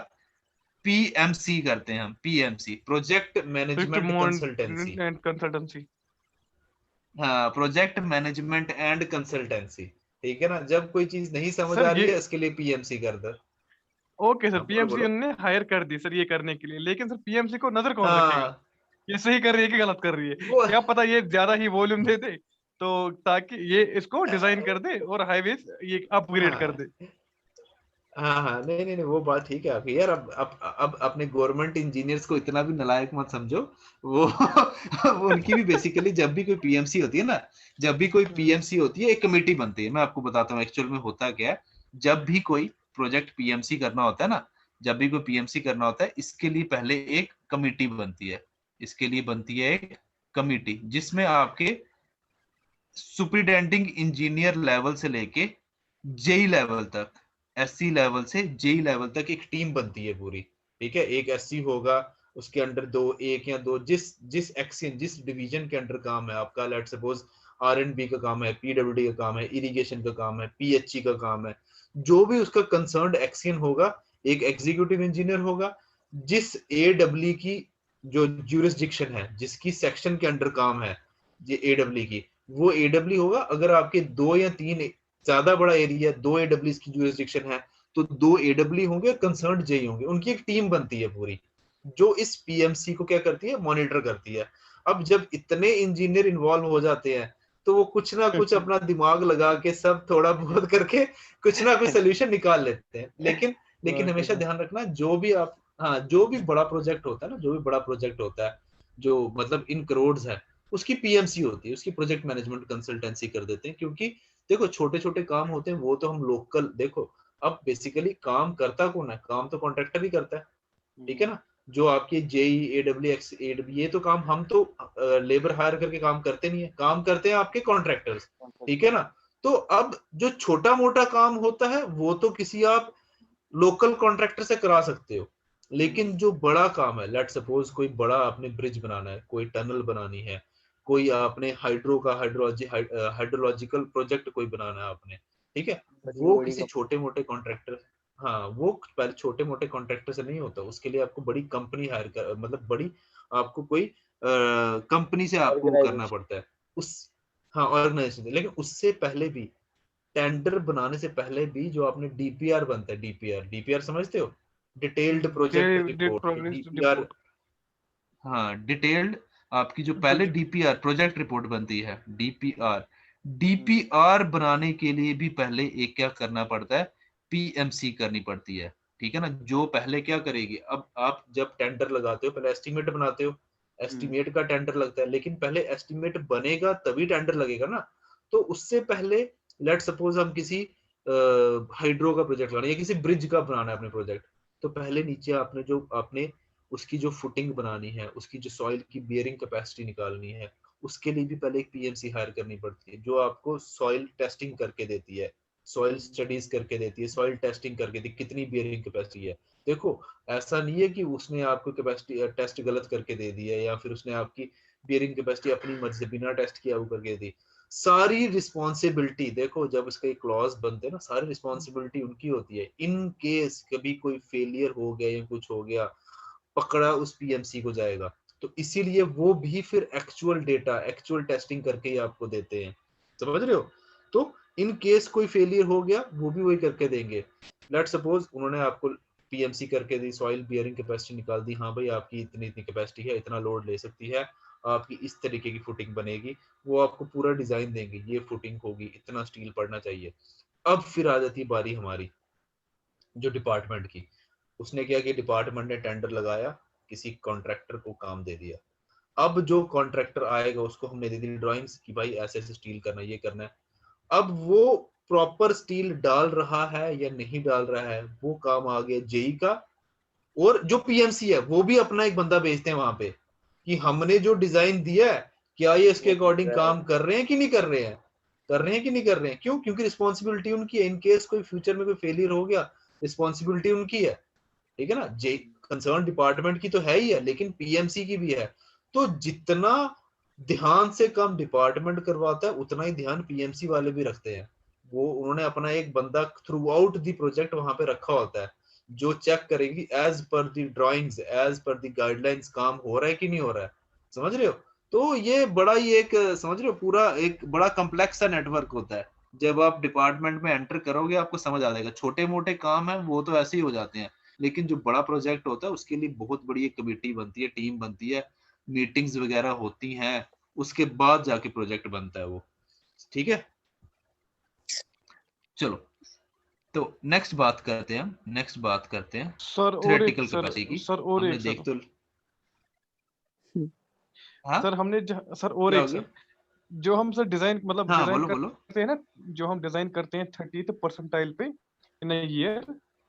पीएमसी करते हैं हम, पीएमसी, प्रोजेक्ट मैनेजमेंट कंसल्टेंसी। हाँ, प्रोजेक्ट मैनेजमेंट एंड कंसल्टेंसी, ठीक है ना। जब कोई चीज नहीं समझ सर आ रही ये है इसके लिए पीएमसी कर दो। ओके सर, हाँ, बोलो पीएमसी बोलो। ने हायर कर दी सर ये करने के लिए, लेकिन सर पीएमसी को नजर कौन रखेगा हाँ ये सही कर रही है कि गलत कर रही है? वो क्या पता ये ज्यादा ही वॉल्यूम दे दे, तो ताकि ये इसको डिजाइन कर दे और हाईवे ये अपग्रेड कर हाँ दे। हाँ हाँ, नहीं नहीं नहीं, वो बात ठीक है आपकी यार। अब अपने गवर्नमेंट इंजीनियर्स को इतना भी नालायक मत समझो। वो वो उनकी भी बेसिकली जब भी कोई पीएमसी होती है ना, जब भी कोई पीएमसी होती है एक कमेटी बनती है। मैं आपको बताता हूँ एक्चुअल में होता क्या है। जब भी कोई प्रोजेक्ट पीएमसी करना होता है ना, जब भी कोई पीएमसी करना होता है, इसके लिए पहले एक कमेटी बनती है। इसके लिए बनती है एक कमेटी जिसमें आपके सुपरिटेंडिंग इंजीनियर लेवल से लेके जेई लेवल तक, एससी लेवल से जेई लेवल तक एक टीम बनती है पूरी। ठीक है, एक एससी होगा, उसके अंडर दो, एक या दो, जिस जिस एक्शन जिस डिवीजन के अंडर काम है आपका, लेट सपोज आरएनबी का काम है, पीडब्ल्यूडी का काम है, इरिगेशन का काम है, पीएचई का काम है, जो भी उसका कंसर्न्ड एक्शन होगा, एक एग्जीक्यूटिव इंजीनियर होगा। जिस एडब्ल्यू की जो ज्यूरिसडिक्शन है, जिसकी सेक्शन के अंडर काम है ये एडब्ल्यू की, वो एडब्ल्यू होगा। अगर आपके दो या तीन ज्यादा बड़ा एरिया, दो एडब्ल्यू की ज्यूरिसडिक्शन है, तो दो एडब्ल्यू होंगे, कंसर्न्ड जेई होंगे, उनकी एक टीम बनती है पूरी, जो इस पीएमसी को क्या करती है, मॉनिटर करती है। अब जब इतने इंजीनियर इन्वॉल्व हो जाते हैं, तो वो कुछ ना कुछ अपना दिमाग लगा के सब थोड़ा बहुत करके कुछ ना कुछ सोल्यूशन निकाल लेते हैं। लेकिन हमेशा ध्यान रखना, जो भी आप, हाँ, जो भी बड़ा प्रोजेक्ट होता है ना, जो भी बड़ा प्रोजेक्ट होता है जो मतलब इन करोड़ है, उसकी पीएमसी होती है, उसकी प्रोजेक्ट मैनेजमेंट कंसल्टेंसी कर देते हैं। क्योंकि देखो छोटे छोटे काम होते हैं वो तो हम लोकल, देखो अब बेसिकली काम करता कौन है, काम तो कॉन्ट्रैक्टर ही करता है, ठीक है ना। जो आपके जेई, एडब्ल्यू एक्स, एडब्ल्यू, ये तो काम हम तो लेबर हायर करके काम करते नहीं है, काम करते हैं आपके कॉन्ट्रैक्टर्स, ठीक है ना। तो अब जो छोटा मोटा काम होता है वो तो किसी आप लोकल कॉन्ट्रैक्टर से करा सकते हो, लेकिन जो बड़ा काम है, लेट सपोज कोई बड़ा आपने ब्रिज बनाना है, कोई टनल बनानी है, कोई आपने हाइड्रोलॉजिकल प्रोजेक्ट कोई बनाना है आपने, ठीक है, वो किसी छोटे मोटे कॉन्ट्रैक्टर, हाँ, वो पहले छोटे मोटे कॉन्ट्रैक्टर से नहीं होता, उसके लिए आपको बड़ी कंपनी हायर कर, मतलब बड़ी आपको कोई कंपनी से आपको करना पड़ता है उस, हाँ, ऑर्गेनाइजेशन। लेकिन उससे पहले भी, टेंडर बनाने से पहले भी जो आपने डीपीआर बनता है, डीपीआर समझते हो, डिटेल्ड प्रोजेक्ट रिपोर्ट, डीपीआर, हाँ, डिटेल्ड आपकी जो पहले डीपीआर प्रोजेक्ट रिपोर्ट बनती है, डीपीआर बनाने के लिए भी पहले एक क्या करना पड़ता है, पीएमसी करनी पड़ती है, ठीक है ना। जो पहले क्या करेगी, अब आप जब टेंडर लगाते हो पहले एस्टिमेट बनाते हो, एस्टिमेट का टेंडर लगता है, लेकिन पहले एस्टिमेट बनेगा तभी टेंडर लगेगा ना। तो उससे पहले लेट सपोज हम किसी हाइड्रो का प्रोजेक्ट बनाना है या किसी ब्रिज का बनाना है अपने प्रोजेक्ट, तो पहले नीचे आपने उसकी जो फुटिंग बनानी है, उसकी जो सॉइल की बियरिंग कैपेसिटी निकालनी है, उसके लिए भी पहले एक पीएमसी हायर करनी पड़ती है, जो आपको सॉइल टेस्टिंग करके देती है, सॉइल स्टडीज करके देती है, सॉइल टेस्टिंग करके देती है कितनी बियरिंग कैपेसिटी है। देखो ऐसा नहीं है कि उसने आपको कैपेसिटी टेस्ट गलत करके दे दी है, या फिर उसने आपकी बियरिंग कैपेसिटी अपनी मर्जी से बिना टेस्ट किया वो करके दी। सारी रिस्पॉन्सिबिलिटी, देखो जब इसका एक क्लॉज बनते हैं ना, सारी रिस्पॉन्सिबिलिटी उनकी होती है। इन केस कभी कोई फेलियर हो गया या कुछ हो गया, पकड़ा उस पीएमसी को जाएगा। तो इसीलिए वो भी फिर एक्चुअल डेटा, एक्चुअल टेस्टिंग करके ही आपको देते हैं, समझ रहे हो। तो इन केस कोई फेलियर हो गया वो भी वही करके देंगे। लेट सपोज उन्होंने आपको पीएमसी करके दी, सॉइल बियरिंग कैपेसिटी निकाल दी, हाँ भाई आपकी इतनी इतनी कैपेसिटी है, इतना लोड ले सकती है, आपकी इस तरीके की फुटिंग बनेगी, वो आपको पूरा डिजाइन देंगे, ये फुटिंग होगी, इतना स्टील पड़ना चाहिए। अब फिर आ जाती है बारी हमारी जो डिपार्टमेंट की। उसने क्या किया, डिपार्टमेंट ने टेंडर लगाया, किसी कॉन्ट्रैक्टर को काम दे दिया। अब जो कॉन्ट्रैक्टर आएगा उसको हमने दे दी ड्राइंग्स कि भाई ऐसे ऐसे स्टील करना, ये करना है। अब वो प्रॉपर स्टील डाल रहा है या नहीं डाल रहा है, वो काम आ गया जेई का। और जो पीएमसी है वो भी अपना एक बंदा भेजते हैं वहां पे कि हमने जो डिजाइन दिया है, क्या ये इसके अकॉर्डिंग काम कर रहे हैं कि नहीं कर रहे हैं, कर रहे हैं कि नहीं कर रहे हैं। क्यों? क्योंकि रिस्पॉन्सिबिलिटी उनकी है, इन केस कोई फ्यूचर में कोई फेलियर हो गया, रिस्पॉन्सिबिलिटी उनकी है, ठीक है ना। जे कंसर्न डिपार्टमेंट की तो है ही है, लेकिन पीएमसी की भी है। तो जितना ध्यान से काम डिपार्टमेंट करवाता है, उतना ही ध्यान पीएमसी वाले भी रखते हैं। वो उन्होंने अपना एक बंदा थ्रू आउट दी प्रोजेक्ट वहां पे रखा होता है, जो चेक करेगी एज पर दी ड्राइंग्स, एज पर दी गाइडलाइंस काम हो रहा है कि नहीं हो रहा है, समझ रहे हो। तो ये बड़ा ही एक, समझ रहे हो, पूरा एक बड़ा कम्प्लेक्स सा नेटवर्क होता है। जब आप डिपार्टमेंट में एंटर करोगे आपको समझ आ जाएगा। छोटे मोटे काम है वो तो ऐसे ही हो जाते हैं, लेकिन जो बड़ा प्रोजेक्ट होता है उसके लिए बहुत बड़ी एक कमेटी बनती है, टीम बनती है, मीटिंग्स वगैरह होती हैं, उसके बाद जाके प्रोजेक्ट बनता है वो। ठीक है, चलो तो नेक्स्ट बात करते हैं, नेक्स्ट बात करते हैं सर और एक थ्योरेटिकल सर कैपेसिटी की। सर और हमने एक देख सर तो हाँ सर हमने सर और क्या एक होगी, सर जो हम सर डिजाइन मतलब हाँ डिजाइन बोलो बोलो, करते हैं ना, जो हम डिजाइन करते हैं 30th परसेंटाइल पे इन ईयर,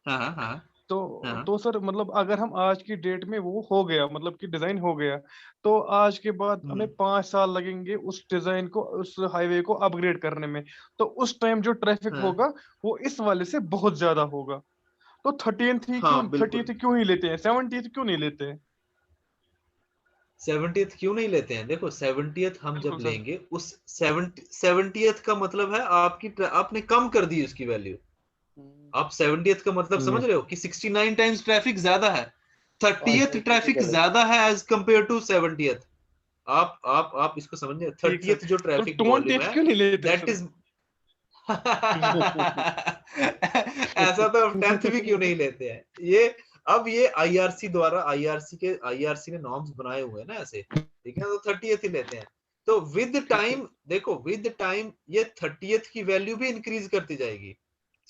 हाँ हाँ हाँ हाँ तो सर मतलब अगर हम आज की डेट में वो हो गया मतलब कि डिजाइन हो गया, तो आज के बाद हमें 5 साल लगेंगे उस डिजाइन को, उस हाईवे को अपग्रेड करने में। तो उस टाइम जो ट्रैफिक हाँ होगा वो इस वाले से बहुत ज्यादा होगा। तो 30th बिल्कुल। क्यों ही लेते हैं, 70th क्यों नहीं लेते हैं? 70th क्यों नहीं लेते हैं? देखो 70th हम जब बिल्कुल सर। लेंगे उस 70th का मतलब है आपकी आपने कम कर दी उसकी वैल्यू। आप 70th का मतलब समझ रहे हो कि 69 टाइम्स ट्रैफिक ज्यादा है, 30th ट्रैफिक ज्यादा है एज कंपेयर टू 70th। आप इसको समझिए, ठीक सर, 30th जो तो ट्रैफिक वॉल्यूम 20th है क्यों नहीं लेते दैट सर? इज ऐसा तो 10th भी क्यों नहीं लेते हैं ये। अब ये आईआरसी द्वारा, आईआरसी ने नॉर्म्स बनाए हुए हैं ना ऐसे, ठीक है, तो 30th ही लेते हैं। तो विद टाइम देखो, विद टाइम ये 30th की वैल्यू भी इंक्रीज करती जाएगी,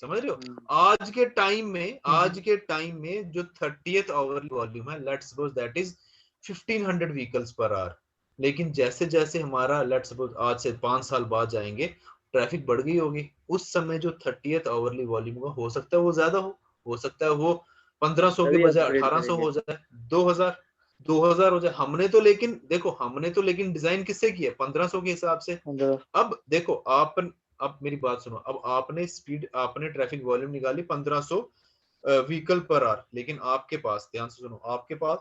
समझ रहे हो। आज के टाइम में, आज के टाइम में जो 30th ओवरऑल वॉल्यूम है, let's suppose that is 1500 vehicles per our. लेकिन जैसे जैसे हमारा लेट्स सपोज आज से 5 साल बाद जाएंगे, ट्रैफिक बढ़ गई होगी, उस समय जो 30th ओवरली वॉल्यूम होगा, हो सकता है वो ज्यादा हो सकता है वो 1500 के तभी बजाय अपग्रेड 1800 करेंगे। हो जाए, 2000 हो जाए। हमने तो लेकिन देखो, हमने तो लेकिन डिजाइन किससे किया, 1500 के हिसाब से। अंदर अब देखो अब मेरी बात सुनो, अब आपने स्पीड, आपने ट्रैफिक वॉल्यूम निकाली 1500 व्हीकल पर आवर, लेकिन आपके पास, ध्यान से सुनो, आपके पास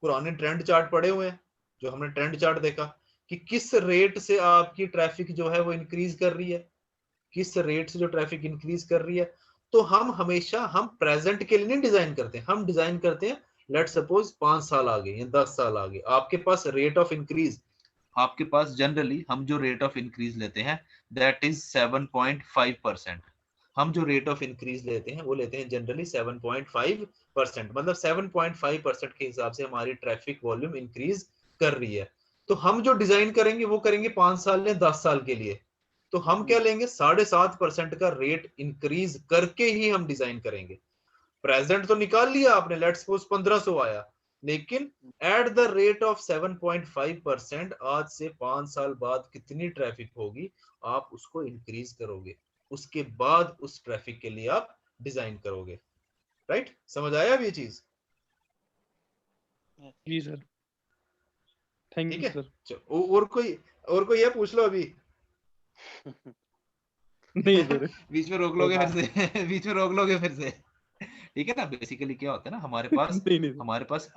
पुराने ट्रेंड चार्ट पड़े हुए हैं, जो हमने ट्रेंड चार्ट देखा कि किस रेट से आपकी ट्रैफिक जो है वो इंक्रीज कर रही है, किस रेट से जो ट्रैफिक इंक्रीज कर रही है। तो हम हमेशा, हम प्रेजेंट के लिए नहीं डिजाइन करते, हम डिजाइन करते हैं लेट सपोज 5 साल आगे या 10 साल आगे। आपके पास रेट ऑफ इंक्रीज, आपके पास जनरली हम जो रेट ऑफ इंक्रीज लेते हैं दैट इज 7.5%। हम जो रेट ऑफ इंक्रीज लेते हैं वो लेते हैं जनरली 7.5%, मतलब 7.5% के हिसाब से हमारी ट्रैफिक वॉल्यूम इंक्रीज कर रही है। तो हम जो डिजाइन करेंगे वो करेंगे 5 साल या 10 साल के लिए। तो हम क्या लेंगे, 7.5% का रेट इंक्रीज करके ही हम डिजाइन करेंगे। प्रेजेंट तो निकाल लिया आपने, लेट्स सपोज 1500 आया, लेकिन एट द रेट ऑफ 7.5% आज से 5 साल बाद कितनी ट्रैफिक होगी, आप उसको इंक्रीज करोगे, उसके बाद उस ट्रैफिक के लिए आप डिजाइन करोगे। राइट, समझ आया अब ये चीज? जी सर, थैंक ठीक यू है, सर। चलो और कोई ये पूछ लो अभी। नहीं सर। बीच में रोक लोगे फिर से बीच में रोक लोगे फिर से। ठीक है ना, बेसिकली क्या होता है ना, नहीं नहीं सर। हमारे पास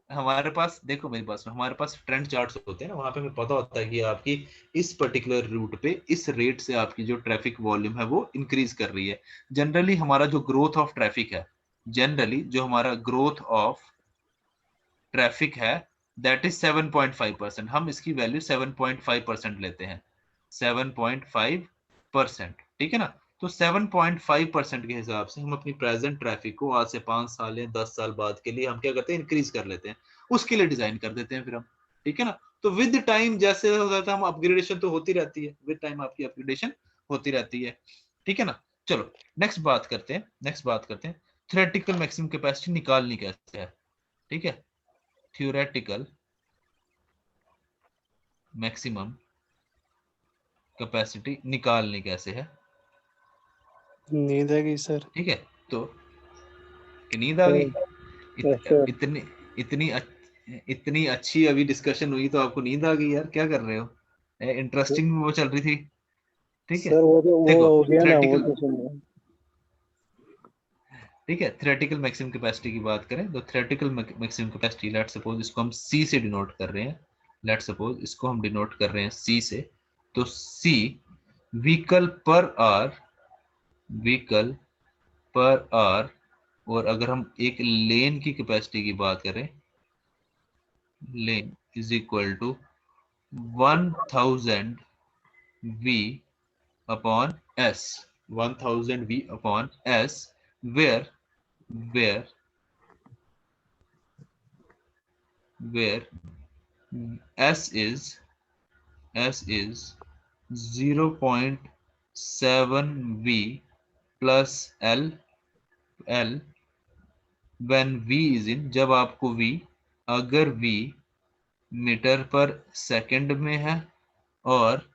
हमारे पास देखो मेरी पास, हमारे पास ट्रेंड चार्ट्स होते हैं ना, वहां पे हमें पता होता है कि आपकी इस पर्टिकुलर रूट पे इस रेट से आपकी जो ट्रैफिक वॉल्यूम है वो इंक्रीज कर रही है। जनरली हमारा जो ग्रोथ ऑफ ट्रैफिक है, जनरली जो हमारा ग्रोथ ऑफ ट्रैफिक है दैट इज 7.5%। हम इसकी वैल्यू 7.5% लेते हैं, 7.5%, ठीक है ना। तो 7.5% के हिसाब से हम अपनी प्रेजेंट ट्रैफिक को आज से 5 साल या 10 साल बाद के लिए हम क्या करते हैं, इंक्रीज कर लेते हैं, उसके लिए डिजाइन कर देते हैं फिर हम। ठीक है ना, तो विद टाइम जैसे हो जाता है, हम अपग्रेडेशन तो होती रहती है, विद टाइम आपकी अपग्रेडेशन होती रहती है। ठीक है ना, चलो नेक्स्ट बात करते हैं, नेक्स्ट बात करते हैं थ्योरेटिकल मैक्सिमम कैपेसिटी निकालनी कैसे है। ठीक है, थ्योरेटिकल मैक्सिमम कैपेसिटी निकालनी कैसे है। नींद आ गई सर। ठीक है, तो नींद आ गई, सर इतनी इतनी इतनी अच्छी अभी डिस्कशन हुई तो आपको नींद आ गई यार, क्या कर रहे हो, इंटरेस्टिंग वो चल रही थी। ठीक है, सर वो तो वो देखो हो गया ना, वो थ्योरेटिकल, तो सुन रहा हूँ। ठीक है, थ्योरेटिकल मैक्सिमम कैपेसिटी की बात करें तो theoretical maximum capacity, let suppose इसको हम सी से डिनोट कर रहे हैं, लेट सपोज इसको हम डिनोट कर रहे हैं सी से। तो C vehicle per hour, vehicle per hour, और अगर हम एक लेन की कैपेसिटी की बात करें, lane is equal to 1000 V upon S, 1000 V upon S, where S is 0.7 V plus L when V is in, जब आपको V, अगर V मीटर पर सेकंड में है और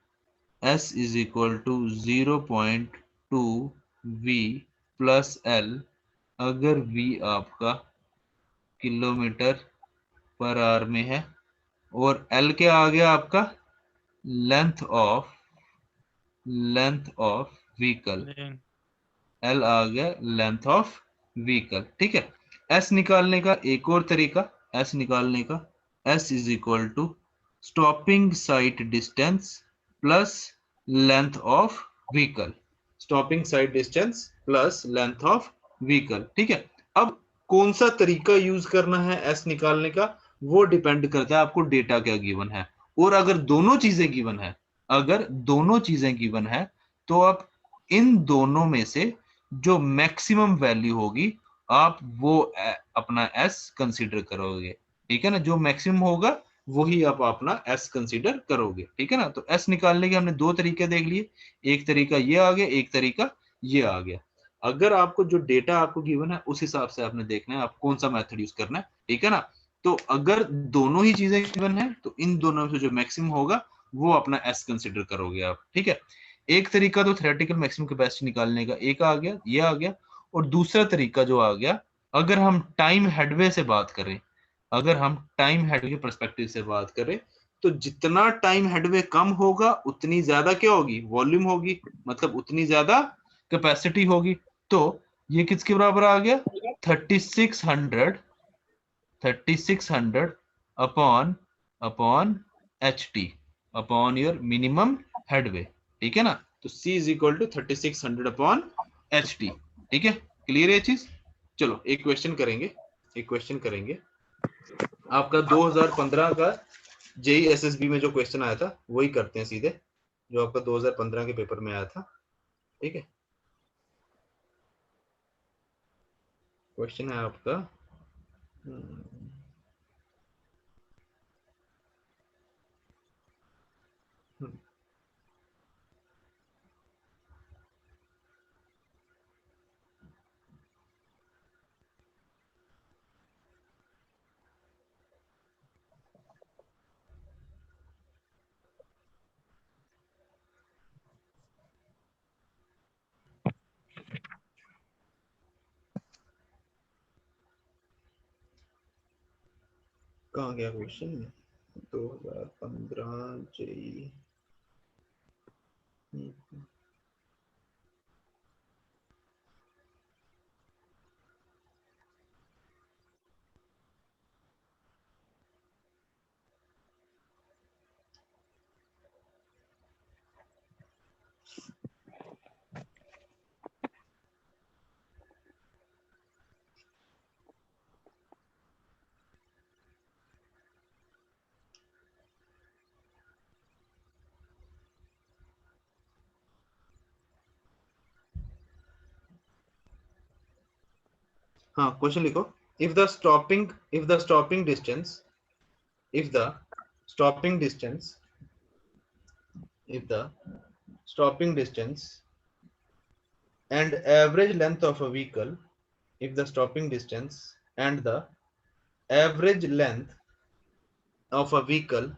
S is equal to 0.2 V plus L, अगर V आपका kilometre per hour में है और L क्या आ गया आपका लेंथ ऑफ व्हीकल, L आ गया लेंथ ऑफ व्हीकल। ठीक है, S निकालने का एक और तरीका, S निकालने का, S is equal to stopping sight distance plus length of vehicle, stopping sight distance plus length of vehicle. ठीक है, अब कौन सा तरीका यूज करना है S निकालने का, वो डिपेंड करता है आपको डेटा क्या गिवन है। और अगर दोनों चीजें गिवन है, तो आप इन दोनों में से जो मैक्सिमम वैल्यू होगी आप वो अपना S कंसीडर करोगे। ठीक है ना, जो मैक्सिमम होगा वही आप अपना S कंसीडर करोगे। ठीक है ना, तो S निकालने के हमने दो तरीके देख लिए, एक तरीका ये आ गया, एक तरीका ये आ गया। अगर आपको जो डेटा आपको गिवन है उस हिसाब से आपने देखना है आप कौन सा मेथड यूज करना है। ठीक है ना, तो अगर दोनों ही चीजें गिवन है तो इन दोनों में से जो मैक्सिमम होगा वो अपना S कंसीडर करोगे आप। ठीक है, एक तरीका तो थ्योरेटिकल मैक्सिमम कैपेसिटी निकालने का एक आ गया, ये आ गया। और दूसरा तरीका जो आ गया, अगर हम टाइम हेडवे से बात करें, अगर हम टाइम हेडवे के पर्सपेक्टिव से बात करें, तो जितना टाइम हेडवे कम होगा उतनी ज्यादा क्या होगी, वॉल्यूम होगी, मतलब उतनी ज्यादा कैपेसिटी होगी। तो ये किसके बराबर आ गया, 3600 upon HT upon your minimum headway. ठीक है ना, तो C is equal to 3600 upon HT। ठीक है, क्लियर है ये चीज। चलो एक क्वेश्चन करेंगे, आपका 2015 का JEE SSB में जो क्वेश्चन आया था वही करते हैं सीधे, जो आपका 2015 के पेपर में आया था। ठीक है, क्वेश्चन है आपका कहाँ गया क्वेश्चन, 2015 JEE। हाँ, क्वेश्चन लिखो। if the stopping distance and average length of a vehicle, if the stopping distance and the average length of a vehicle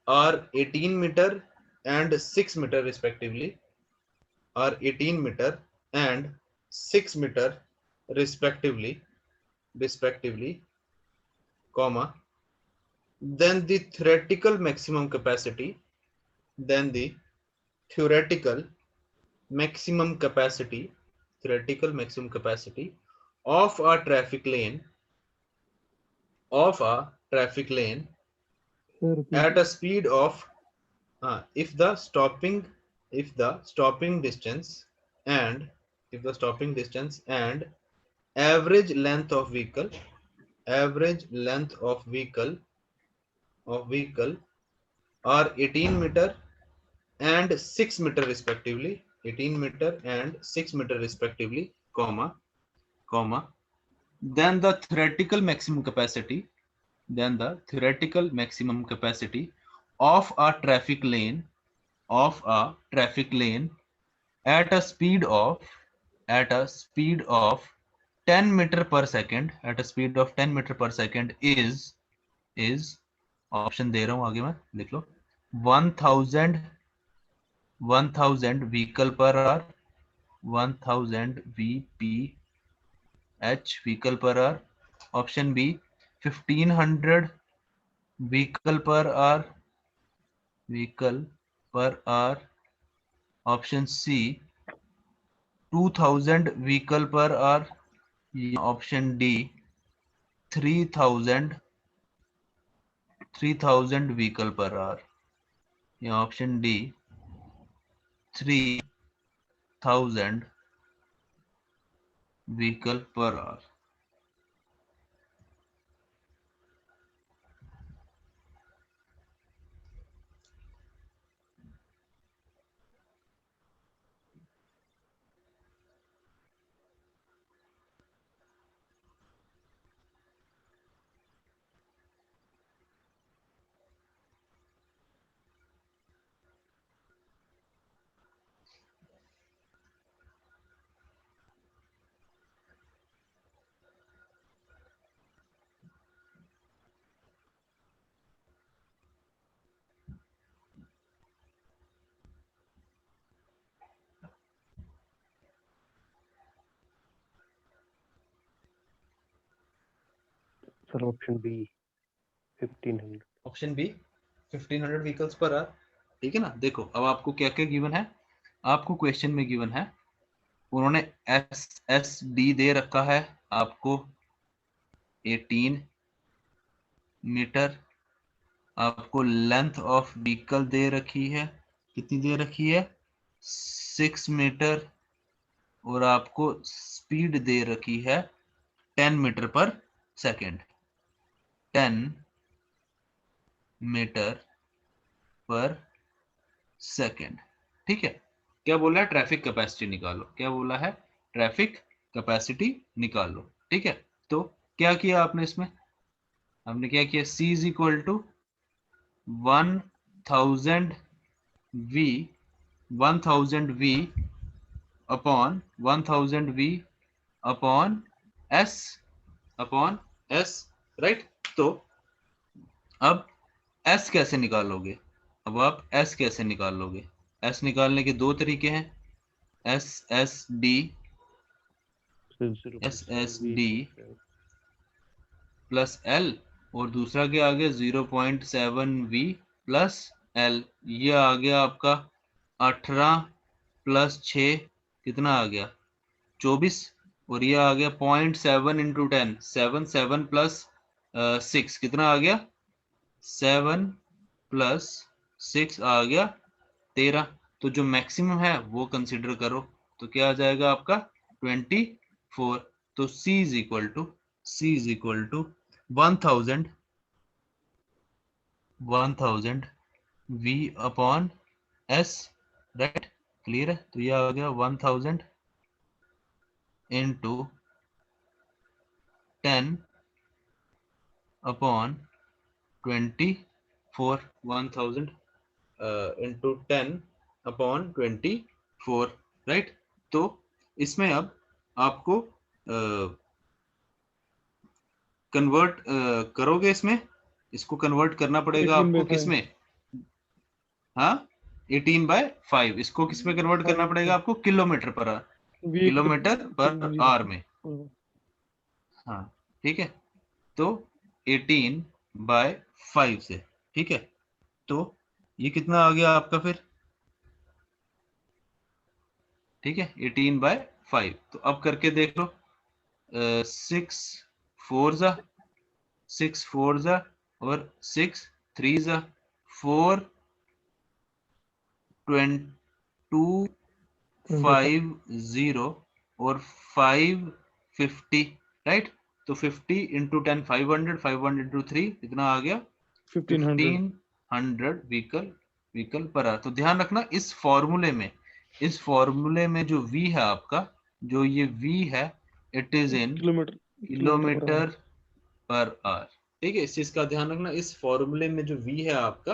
are 18 meter and 6 meter respectively, are 18 meter and 6 meter respectively, comma, then the theoretical maximum capacity of a traffic lane at a speed of if the stopping distance and average length of vehicle of vehicle are 18 meter and 6 meter respectively, 18 meter and 6 meter respectively, comma, then the theoretical maximum capacity of a traffic lane at a speed of 10 meter per second is option दे रहा हूं, आगे मैं लिख लो, 1000 vehicle per hour, 1000 VPH vehicle per hour, option B 1500 vehicle per hour, option C 2000 vehicle per hour, option D 3000 vehicle per hour, या option D 3000 vehicle per hour. Sir option B 1500। Option B 1500 vehicles per hour, ठीक है ना। देखो अब आपको क्या क्या given है, आपको क्वेश्चन में गिवन है, उन्होंने SSD दे रखा है आपको 18 मीटर, आपको लेंथ ऑफ व्हीकल दे रखी है, कितनी दे रखी है 6 मीटर, और आपको स्पीड दे रखी है 10 मीटर पर सेकेंड, 10 मीटर पर सेकेंड, ठीक है। क्या बोला है, ट्रैफिक कैपेसिटी निकालो, क्या बोला है, ट्रैफिक कैपेसिटी निकालो, ठीक है। तो क्या किया आपने इसमें, हमने क्या किया, C is equal to 1000 V upon 1000 V upon S, right. तो अब S कैसे निकालोगे, अब आप S कैसे निकालोगे, S निकालने के दो तरीके हैं, SSD प्लस L, और दूसरा क्या आ गया 0.7 V प्लस L, ये आ गया आपका 18 प्लस 6 कितना आ गया 24, और ये आ गया 0.7 इंटू 10, 7 प्लस 6 कितना आ गया 7 प्लस 6 आ गया 13। तो जो मैक्सिमम है वो कंसीडर करो, तो क्या आ जाएगा आपका 24। तो C is equal to 1000 V upon S, right, clear है। तो ये आ गया 1000 into 10 upon 24, 1000 into 10 upon 24, right. तो इसमें अब आपको कन्वर्ट करोगे, इसमें इसको कन्वर्ट करना पड़ेगा आपको, किसमें, हाँ 18/5, इसको किस में कन्वर्ट करना पड़ेगा आपको, किलोमीटर पर आवर में, हाँ ठीक है। तो 18/5 से, ठीक है। तो ये कितना आ गया आपका फिर, ठीक है 18/5। तो अब करके देख लो, 6 4 जा और 6 3 जा 4 250 और 550, राइट। तो 50 इंटू 10 500 इंटू 3 कितना आ गया 1500 1500 व्हीकल पर आवर। तो ध्यान रखना इस फॉर्मूले में जो v है आपका, जो ये v है, it is in kilometre per hour. ठीक है, इस चीज का ध्यान रखना। इस फॉर्मूले में जो v है आपका,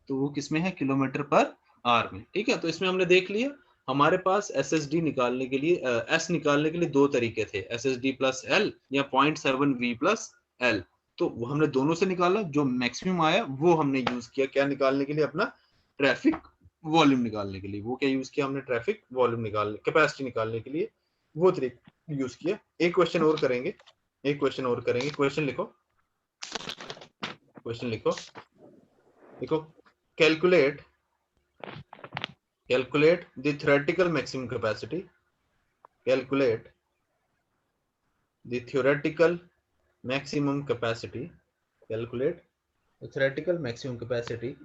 तो वो किसमें है? किलोमीटर पर आवर में। ठीक है, तो इसमें हमने देख लिया हमारे पास SSD निकालने के लिए S निकालने के लिए दो तरीके थे, SSD प्लस L या 0.7V प्लस L। तो वो हमने दोनों से निकाला, जो मैक्सिमम आया वो हमने यूज किया क्या निकालने के लिए? अपना ट्रैफिक वॉल्यूम निकालने के लिए। वो क्या यूज किया हमने? ट्रैफिक वॉल्यूम निकालने, कैपेसिटी निकालने के लिए वो तरीका यूज किया। एक क्वेश्चन और करेंगे, क्वेश्चन लिखो। Calculate the theoretical maximum capacity. Calculate the theoretical maximum capacity. Calculate the theoretical maximum capacity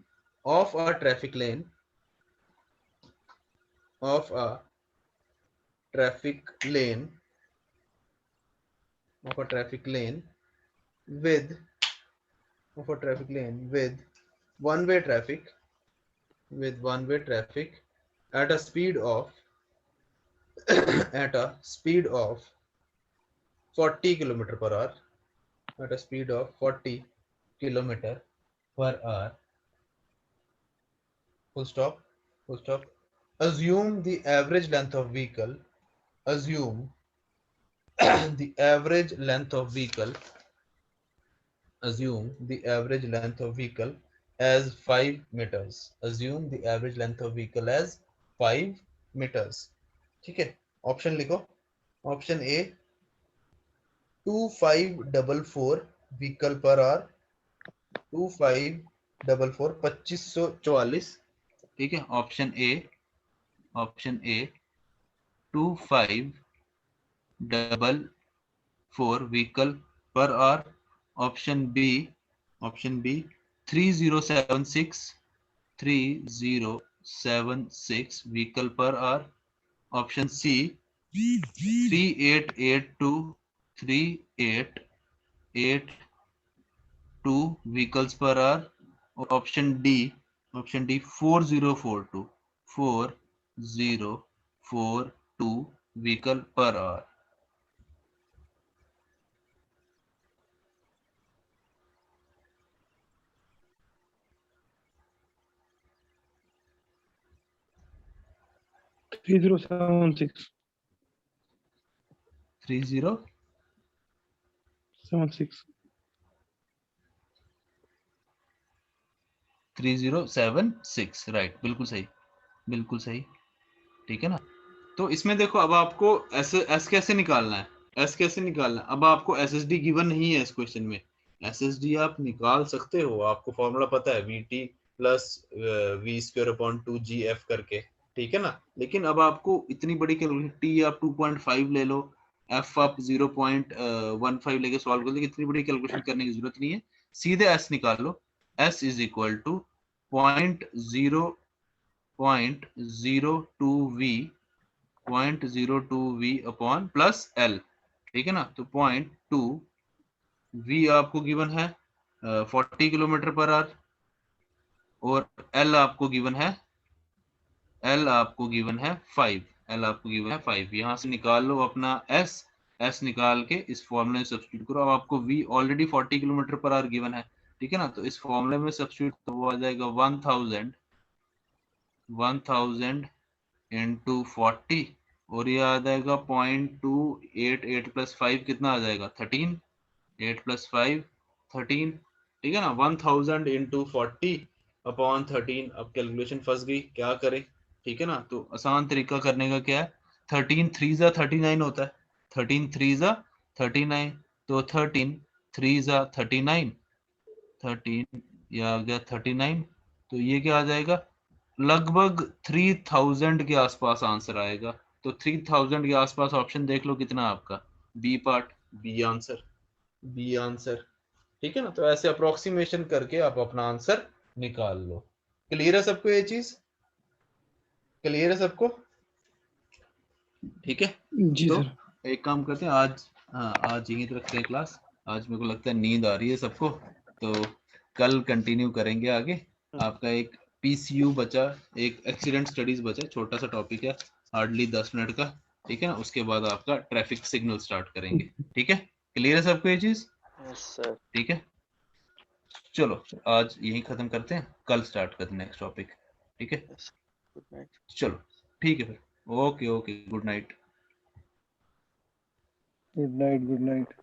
of a traffic lane. Of a traffic lane with one-way traffic at a speed of 40 km per hour. At a speed of 40 km per hour. Full stop. Assume the average length of vehicle. Assume the average length of vehicle as 5 meters. Assume the average length of vehicle as 5 meters. ठीक है, option लिखो। Option A 2544 vehicle per hour, 2544 ठीक है। Option A 2544 vehicle per hour. Option B 3076 vehicle per hour. Option C 3882 vehicles per hour. Option D 4042 vehicle per hour. Three zero seven six 3076 right, बिल्कुल सही। ठीक है ना। तो इसमें देखो, अब आपको एस कैसे निकालना है, अब आपको SSD गिवन नहीं है इस क्वेश्चन में। SSD आप निकाल सकते हो, आपको फॉर्मूला पता है VT प्लस V²/2GF करके, ठीक है ना। लेकिन अब आपको इतनी बड़ी कैलकुलेशन, T आप 2.5 ले लो, F आप 0.15 लेके सॉल्व कर लो, इतनी बड़ी कैलकुलेशन करने की जरूरत नहीं है, सीधे S निकाल लो। S is equal to 0.02V upon plus L, ठीक है ना। तो 0.2V आपको गिवन है 40 किलोमीटर पर आवर, और L आपको गिवन है 5। यहाँ से निकाल लो अपना S निकाल के इस फॉर्मूले में सब्स्टिट्यूट करो। अब आपको V already 40 kilometre per our given है, ठीक है ना। तो इस फॉर्मूले में सब्स्टिट्यूट तो वो आ जाएगा 1000 इंटू 40, और ये आ जाएगा 0.288 प्लस 5 कितना आ जाएगा? 13। 8 प्लस 5 13, ठीक है ना। 1000 इंटू 40 अपॉन 13। अब कैलकुलेशन फंस गई, क्या करें, ठीक है ना। तो आसान तरीका करने का क्या है, 13 3 जा 39 होता है, 13 3 जा 39, तो 13 3 जा 39, 13 ये आ गया 39। तो ये क्या आ जाएगा? लगभग 3000 के आसपास आंसर आएगा। तो 3000 के आसपास ऑप्शन देख लो कितना आपका, बी पार्ट, बी आंसर, ठीक है ना। तो ऐसे अप्रोक्सीमेशन करके आप अपना आंसर निकाल लो। क्लियर है सबको? ये चीज क्लियर है सबको? ठीक है जी तो सर। एक काम करते हैं, आज यहीं रखते हैं क्लास। आज मेरे को लगता है नींद आ रही है सबको, तो कल कंटिन्यू करेंगे आगे। आपका एक पीसीयू बचा, एक एक्सीडेंट स्टडीज बचा, छोटा सा टॉपिक है, हार्डली 10 मिनट का, ठीक है ना। उसके बाद आपका ट्रैफिक सिग्नल स्टार्ट करेंगे, ठीक है। क्लियर है सबको ये चीज? Yes sir. ठीक है, चलो आज यही खत्म करते हैं, कल स्टार्ट करते हैं नेक्स्ट टॉपिक, ठीक है। Good night. चलो ठीक है फिर, okay okay, good night. Good night, good night.